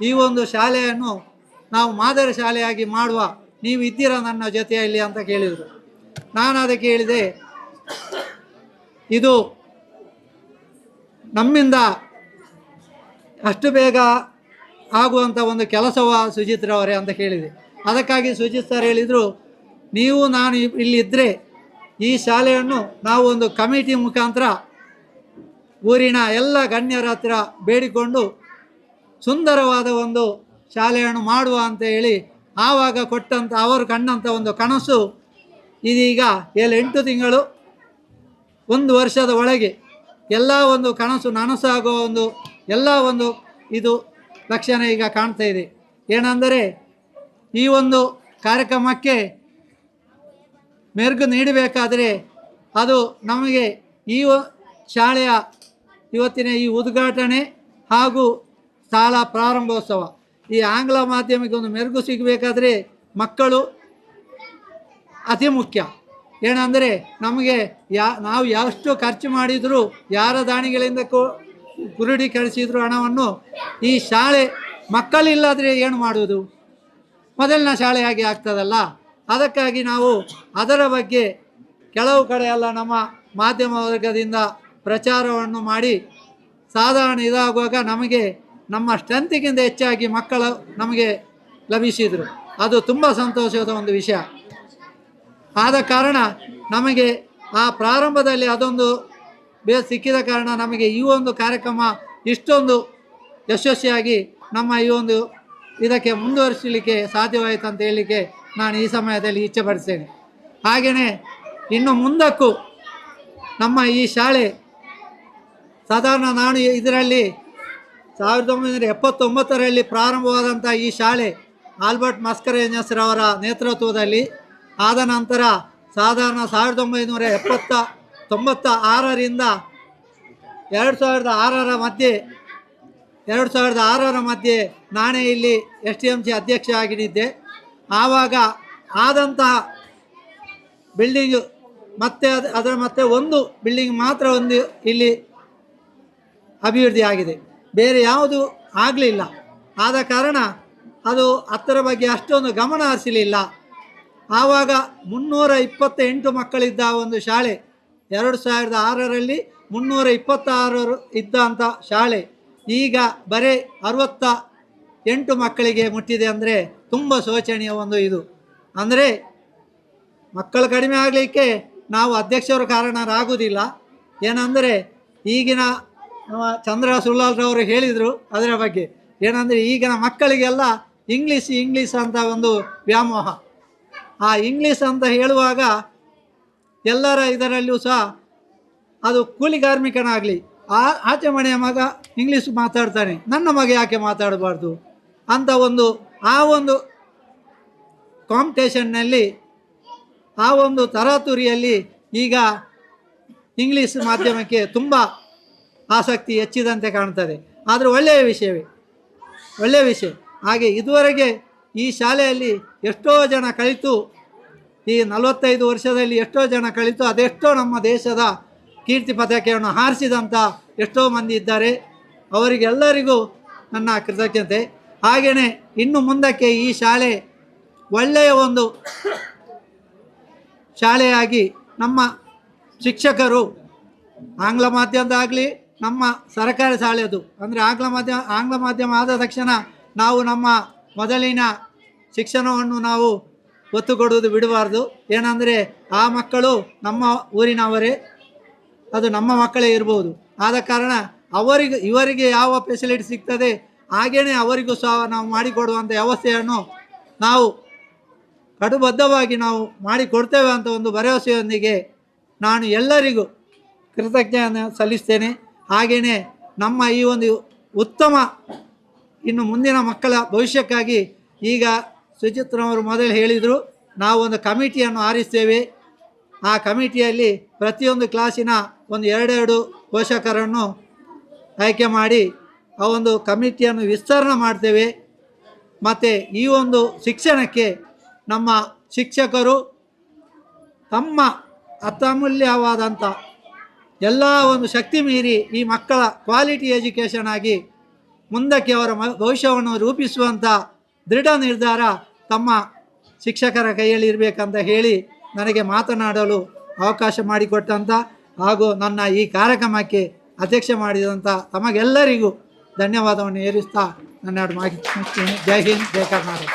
Speaker 9: ಈ ಒಂದು ಶಾಲೆಯನ್ನು ನಾವು ಮಾದರಿ ಶಾಲೆಯಾಗಿ ಮಾಡುವ, ನೀವು ಇದ್ದೀರಾ ನನ್ನ ಜೊತೆಯಲ್ಲಿ ಅಂತ ಕೇಳಿದರು. ನಾನು ಅದಕ್ಕೆ ಹೇಳಿದೆ, ಇದು ನಮ್ಮಿಂದ ಅಷ್ಟು ಬೇಗ ಆಗುವಂಥ ಒಂದು ಕೆಲಸವ ಸುಜಿತ್ರವರೇ ಅಂತ ಹೇಳಿದೆ. ಅದಕ್ಕಾಗಿ ಸುಜಿತ್ ಸರ್ ಹೇಳಿದರು, ನೀವು ನಾನು ಇಲ್ಲಿದ್ದರೆ ಈ ಶಾಲೆಯನ್ನು ನಾವು ಒಂದು ಕಮಿಟಿ ಮುಖಾಂತರ ಊರಿನ ಎಲ್ಲ ಗಣ್ಯರ ಹತ್ರ ಬೇಡಿಕೊಂಡು ಸುಂದರವಾದ ಒಂದು ಶಾಲೆಯನ್ನು ಮಾಡುವ ಅಂತ ಹೇಳಿ ಆವಾಗ ಕೊಟ್ಟಂಥ ಅವರು ಕಂಡಂಥ ಒಂದು ಕನಸು ಇದೀಗ 7-8 ತಿಂಗಳು 1 ವರ್ಷದ ಒಳಗೆ ಎಲ್ಲ ಒಂದು ಕನಸು ನನಸಾಗುವ ಒಂದು ಎಲ್ಲ ಒಂದು ಇದು ಲಕ್ಷಣ ಈಗ ಕಾಣ್ತಾ ಇದೆ. ಏನೆಂದರೆ ಈ ಒಂದು ಕಾರ್ಯಕ್ರಮಕ್ಕೆ ಮೆರುಗು ನೀಡಬೇಕಾದರೆ ಅದು ನಮಗೆ ಈ ಶಾಲೆಯ ಇವತ್ತಿನ ಈ ಉದ್ಘಾಟನೆ ಹಾಗೂ ಶಾಲಾ ಪ್ರಾರಂಭೋತ್ಸವ, ಈ ಆಂಗ್ಲ ಮಾಧ್ಯಮಕ್ಕೆ ಒಂದು ಮೆರುಗು ಸಿಗಬೇಕಾದ್ರೆ ಮಕ್ಕಳು ಅತಿ ಮುಖ್ಯ. ಏನೆಂದರೆ ನಮಗೆ ನಾವು ಎಷ್ಟು ಖರ್ಚು ಮಾಡಿದರೂ ಯಾರ ದಾನಿಗಳಿಂದ ಕ್ರೋಢೀಕರಿಸಿದ್ರು ಹಣವನ್ನು ಈ ಶಾಲೆ ಮಕ್ಕಳಿಲ್ಲಾದರೆ ಏನು ಮಾಡುವುದು? ಮೊದಲಿನ ಶಾಲೆಯಾಗಿ ಆಗ್ತದಲ್ಲ. ಅದಕ್ಕಾಗಿ ನಾವು ಅದರ ಬಗ್ಗೆ ಕೆಲವು ಕಡೆ ಎಲ್ಲ ನಮ್ಮ ಮಾಧ್ಯಮ ವರ್ಗದಿಂದ ಪ್ರಚಾರವನ್ನು ಮಾಡಿ ಸಾಧಾರಣ ಇದಾಗುವಾಗ ನಮಗೆ ನಮ್ಮ ಸ್ಟ್ರೆಂತಿಗಿಂತ ಹೆಚ್ಚಾಗಿ ಮಕ್ಕಳು ನಮಗೆ ಲಭಿಸಿದರು. ಅದು ತುಂಬ ಸಂತೋಷದ ಒಂದು ವಿಷಯ. ಆದ ಕಾರಣ ನಮಗೆ ಆ ಪ್ರಾರಂಭದಲ್ಲಿ ಅದೊಂದು ಸಿಕ್ಕಿದ ಕಾರಣ ನಮಗೆ ಈ ಒಂದು ಕಾರ್ಯಕ್ರಮ ಇಷ್ಟೊಂದು ಯಶಸ್ವಿಯಾಗಿ ನಮ್ಮ ಈ ಒಂದು ಇದಕ್ಕೆ ಮುಂದುವರಿಸಲಿಕ್ಕೆ ಸಾಧ್ಯವಾಯಿತು ಅಂತ ಹೇಳಲಿಕ್ಕೆ ನಾನು ಈ ಸಮಯದಲ್ಲಿ ಇಚ್ಛೆಪಡಿಸ್ತೇನೆ. ಹಾಗೆಯೇ ಇನ್ನು ಮುಂದಕ್ಕೂ ನಮ್ಮ ಈ ಶಾಲೆ ಸಾಧಾರಣ ನಾನು ಇದರಲ್ಲಿ 1979ರಲ್ಲಿ ಪ್ರಾರಂಭವಾದಂಥ ಈ ಶಾಲೆ ಆಲ್ಬರ್ಟ್ ಮಸ್ಕರೇನಸ್ರವರ ನೇತೃತ್ವದಲ್ಲಿ, ಆದ ನಂತರ ಸಾಧಾರಣ 1996ರಿಂದ 2006ರ ಮಧ್ಯೆ ನಾನೇ ಇಲ್ಲಿ STMC ಅಧ್ಯಕ್ಷ ಆಗಿದ್ದೆ. ಆವಾಗ ಆದಂತಹ ಬಿಲ್ಡಿಂಗು ಮತ್ತೆ ಒಂದು ಬಿಲ್ಡಿಂಗ್ ಮಾತ್ರ ಒಂದು ಇಲ್ಲಿ ಅಭಿವೃದ್ಧಿ ಆಗಿದೆ, ಬೇರೆ ಯಾವುದು ಆಗಲಿಲ್ಲ. ಆದ ಕಾರಣ ಅದು ಅದರ ಬಗ್ಗೆ ಅಷ್ಟೊಂದು ಗಮನ ಹರಿಸಲಿಲ್ಲ. ಆವಾಗ 328 ಮಕ್ಕಳಿದ್ದ ಒಂದು ಶಾಲೆ 2006ರಲ್ಲಿ 326 ಇದ್ದಂಥ ಶಾಲೆ ಈಗ ಬರೀ 68 ಮಕ್ಕಳಿಗೆ ಮುಟ್ಟಿದೆ. ಅಂದರೆ ತುಂಬ ಶೋಚನೀಯ ಒಂದು ಇದು. ಅಂದರೆ ಮಕ್ಕಳು ಕಡಿಮೆ ಆಗಲಿಕ್ಕೆ ನಾವು ಅಧ್ಯಕ್ಷರು ಕಾರಣರಾಗುವುದಿಲ್ಲ. ಏನಂದರೆ ಈಗಿನ ಚಂದ್ರ ಸುಳ್ಳಾಲ್ರವರು ಹೇಳಿದರು ಅದರ ಬಗ್ಗೆ. ಏನಂದರೆ ಈಗಿನ ಮಕ್ಕಳಿಗೆಲ್ಲ ಇಂಗ್ಲೀಷ್ ಅಂತ ಒಂದು ವ್ಯಾಮೋಹ. ಆ ಇಂಗ್ಲೀಷ್ ಅಂತ ಹೇಳುವಾಗ ಎಲ್ಲರ ಇದರಲ್ಲೂ ಸಹ ಅದು ಕೂಲಿ ಕಾರ್ಮಿಕನಾಗಲಿ ಆಚೆ ಮನೆಯ ಮಗ ಇಂಗ್ಲೀಷ್ ಮಾತಾಡ್ತಾನೆ, ನನ್ನ ಮಗ ಯಾಕೆ ಮಾತಾಡಬಾರ್ದು ಅಂತ ಆ ಒಂದು ಕಾಂಪಿಟೇಷನ್ನಲ್ಲಿ ಆ ಒಂದು ತರಾತುರಿಯಲ್ಲಿ ಈಗ ಇಂಗ್ಲೀಷ್ ಮಾಧ್ಯಮಕ್ಕೆ ತುಂಬ ಆಸಕ್ತಿ ಹೆಚ್ಚಿದಂತೆ ಕಾಣ್ತದೆ. ಆದರೆ ಒಳ್ಳೆಯ ವಿಷಯ. ಹಾಗೆ ಇದುವರೆಗೆ ಈ ಶಾಲೆಯಲ್ಲಿ ಎಷ್ಟೋ ಜನ ಕಲಿತು, ಈ 45 ವರ್ಷದಲ್ಲಿ ಎಷ್ಟೋ ಜನ ಕಲಿತು ಅದೆಷ್ಟೋ ನಮ್ಮ ದೇಶದ ಕೀರ್ತಿ ಪತಾಕೆಯನ್ನು ಹಾರಿಸಿದಂಥ ಎಷ್ಟೋ ಮಂದಿ ಇದ್ದಾರೆ. ಅವರಿಗೆಲ್ಲರಿಗೂ ನನ್ನ ಕೃತಜ್ಞತೆ. ಹಾಗೆಯೇ ಇನ್ನು ಮುಂದಕ್ಕೆ ಈ ಶಾಲೆ ಒಳ್ಳೆಯ ಒಂದು ಶಾಲೆಯಾಗಿ ನಮ್ಮ ಶಿಕ್ಷಕರು ಆಂಗ್ಲ ಮಾಧ್ಯಮದಾಗಲಿ ನಮ್ಮ ಸರ್ಕಾರಿ ಶಾಲೆಯದು ಅಂದರೆ ಆಂಗ್ಲ ಮಾಧ್ಯಮ ಆದ ತಕ್ಷಣ ನಾವು ನಮ್ಮ ಮೊದಲಿನ ಶಿಕ್ಷಣವನ್ನು ನಾವು ಒತ್ತು ಕೊಡುವುದು ಬಿಡಬಾರ್ದು. ಏನಂದರೆ ಆ ಮಕ್ಕಳು ನಮ್ಮ ಊರಿನವರೇ, ಅದು ನಮ್ಮ ಮಕ್ಕಳೇ ಇರ್ಬೋದು. ಆದ ಕಾರಣ ಇವರಿಗೆ ಯಾವ ಫೆಸಿಲಿಟಿ ಸಿಗ್ತದೆ ಹಾಗೆಯೇ ಅವರಿಗೂ ಸಹ ನಾವು ಮಾಡಿಕೊಡುವಂಥ ವ್ಯವಸ್ಥೆಯನ್ನು ನಾವು ಕಟುಬದ್ಧವಾಗಿ ನಾವು ಮಾಡಿಕೊಡ್ತೇವೆ ಅಂತ ಒಂದು ಭರವಸೆಯೊಂದಿಗೆ ನಾನು ಎಲ್ಲರಿಗೂ ಕೃತಜ್ಞತೆಯನ್ನು ಸಲ್ಲಿಸ್ತೇನೆ. ಹಾಗೆಯೇ ನಮ್ಮ ಈ ಒಂದು ಉತ್ತಮ ಇನ್ನು ಮುಂದಿನ ಮಕ್ಕಳ ಭವಿಷ್ಯಕ್ಕಾಗಿ ಈಗ ಸುಚಿತ್ರವರು ಮೊದಲು ಹೇಳಿದರು, ನಾವು ಒಂದು ಕಮಿಟಿಯನ್ನು ಆರಿಸ್ತೇವೆ. ಆ ಕಮಿಟಿಯಲ್ಲಿ ಪ್ರತಿಯೊಂದು ಕ್ಲಾಸಿನ ಒಂದು 2 ಪೋಷಕರನ್ನು ಆಯ್ಕೆ ಮಾಡಿ ಆ ಒಂದು ಕಮಿಟಿಯನ್ನು ವಿಸ್ತರಣೆ ಮಾಡ್ತೇವೆ. ಮತ್ತು ಈ ಒಂದು ಶಿಕ್ಷಣಕ್ಕೆ ನಮ್ಮ ಶಿಕ್ಷಕರು ತಮ್ಮ ಅತ್ಯಮೂಲ್ಯವಾದಂಥ ಎಲ್ಲ ಒಂದು ಶಕ್ತಿ ಮೀರಿ ಈ ಮಕ್ಕಳ ಕ್ವಾಲಿಟಿ ಎಜುಕೇಷನ್ ಆಗಿ ಮುಂದಕ್ಕೆ ಅವರ ಭವಿಷ್ಯವನ್ನು ರೂಪಿಸುವಂಥ ದೃಢ ನಿರ್ಧಾರ ತಮ್ಮ ಶಿಕ್ಷಕರ ಕೈಯಲ್ಲಿ ಇರಬೇಕಂತ ಹೇಳಿ ನನಗೆ ಮಾತನಾಡಲು ಅವಕಾಶ ಮಾಡಿಕೊಟ್ಟಂಥ ಹಾಗೂ ನನ್ನ ಈ ಕಾರ್ಯಕ್ರಮಕ್ಕೆ ಅಧ್ಯಕ್ಷ ಮಾಡಿದಂಥ ತಮಗೆಲ್ಲರಿಗೂ ಧನ್ಯವಾದವನ್ನು ಏರಿಸ್ತಾ ನನ್ನ ಮಾಹಿತಿ ಮುಗಿಸ್ತೀನಿ. ಜೈ ಹಿಂದ್, ಜೈ ಕರ್ನಾಟಕ.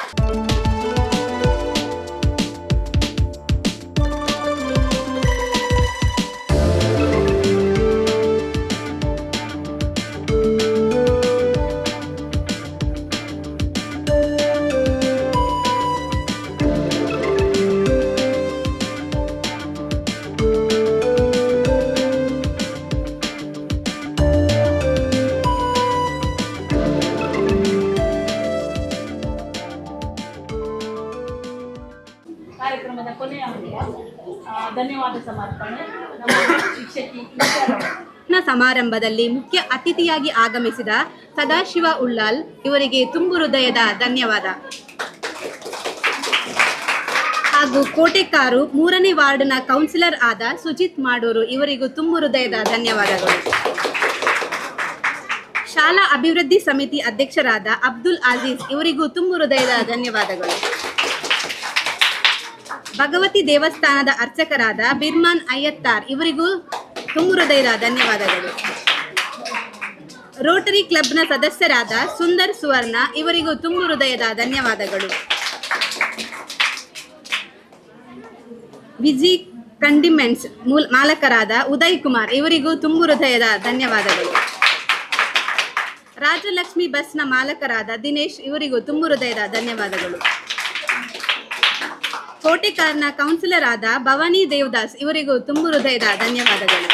Speaker 1: ಕಾರ್ಯಕ್ರಮದ ಕೊನೆಯ ಹಂತ ಧನ್ಯವಾದ ಸಮರ್ಪಣೆ. ನಮ್ಮ ಶಿಕ್ಷಕಿ
Speaker 10: ಸಮಾರಂಭದಲ್ಲಿ ಮುಖ್ಯ ಅತಿಥಿಯಾಗಿ ಆಗಮಿಸಿದ ಸದಾಶಿವ ಉಳ್ಳಾಲ್ ಇವರಿಗೆ ತುಂಬು ಹೃದಯದ ಧನ್ಯವಾದ. ಹಾಗೂ ಕೋಟೆಕಾರು 3ನೇ ವಾರ್ಡ್ನ ಕೌನ್ಸಿಲರ್ ಆದ ಸುಜಿತ್ ಮಾಡೂರು ಇವರಿಗೂ ತುಂಬು ಹೃದಯದ ಧನ್ಯವಾದಗಳು. ಶಾಲಾ ಅಭಿವೃದ್ಧಿ ಸಮಿತಿ ಅಧ್ಯಕ್ಷರಾದ ಅಬ್ದುಲ್ ಅಜೀಜ್ ಇವರಿಗೂ ತುಂಬು ಹೃದಯದ ಧನ್ಯವಾದಗಳು. ಭಗವತಿ ದೇವಸ್ಥಾನದ ಅರ್ಚಕರಾದ ಬಿರ್ಮಾನ್ ಅಯ್ಯತ್ತಾರ್ ಇವರಿಗೂ ತುಂಬು ಹೃದಯದ ಧನ್ಯವಾದಗಳು. ರೋಟರಿ ಕ್ಲಬ್ನ ಸದಸ್ಯರಾದ ಸುಂದರ್ ಸುವರ್ಣ ಇವರಿಗೂ ತುಂಬು ಹೃದಯದ ಧನ್ಯವಾದಗಳು. ವಿಜಿ ಕಂಡಿಮೆಂಟ್ಸ್ ಮಾಲಕರಾದ ಉದಯ್ ಕುಮಾರ್ ಇವರಿಗೂ ತುಂಬು ಹೃದಯದ ಧನ್ಯವಾದಗಳು. ರಾಜಲಕ್ಷ್ಮಿ ಬಸ್ನ ಮಾಲಕರಾದ ದಿನೇಶ್ ಇವರಿಗೂ ತುಂಬು ಹೃದಯದ ಧನ್ಯವಾದಗಳು. ಕೋಟೆಕಾರ್ನ ಕೌನ್ಸಿಲರ್ ಆದ ಭವಾನಿ ದೇವದಾಸ್ ಇವರಿಗೂ ತುಂಬು ಹೃದಯದ ಧನ್ಯವಾದಗಳು.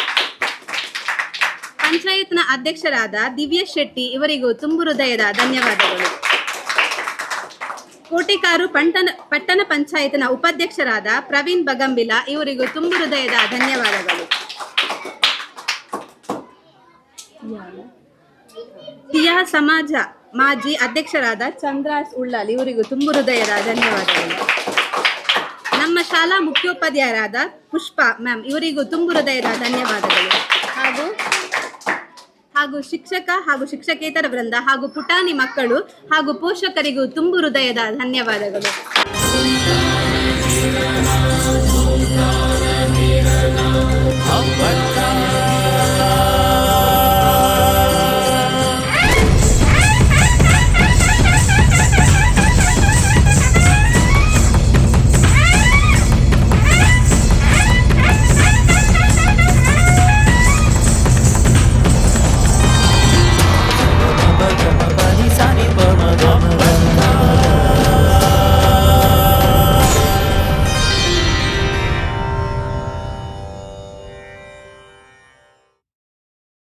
Speaker 10: ಪಂಚಾಯತ್ನ ಅಧ್ಯಕ್ಷರಾದ ದಿವ್ಯ ಶೆಟ್ಟಿ ಇವರಿಗೂ ತುಂಬು ಹೃದಯದ ಧನ್ಯವಾದಗಳು. ಕೋಟೆಕಾರು ಪಟ್ಟಣ ಪಂಚಾಯತ್ನ ಉಪಾಧ್ಯಕ್ಷರಾದ ಪ್ರವೀಣ್ ಬಗಂಬಿಲ ಇವರಿಗೂ ತುಂಬು ಹೃದಯದ ಧನ್ಯವಾದಗಳು. ಸಿಯಾ ಸಮಾಜ ಮಾಜಿ ಅಧ್ಯಕ್ಷರಾದ ಚಂದ್ರಾಸ್ ಉಳ್ಳಾಲ್ ಇವರಿಗೂ ತುಂಬು ಹೃದಯದ ಧನ್ಯವಾದಗಳು. ನಮ್ಮ ಶಾಲಾ ಮುಖ್ಯೋಪಾಧ್ಯಾಯರಾದ ಪುಷ್ಪ ಮ್ಯಾಮ್ ಇವರಿಗೂ ತುಂಬು ಹೃದಯದ ಧನ್ಯವಾದಗಳು. ಹಾಗೂ ಶಿಕ್ಷಕ ಹಾಗೂ ಶಿಕ್ಷಕೇತರ ವೃಂದ ಹಾಗೂ ಪುಟಾಣಿ ಮಕ್ಕಳು ಹಾಗೂ ಪೋಷಕರಿಗೂ ತುಂಬು ಹೃದಯದ ಧನ್ಯವಾದಗಳು.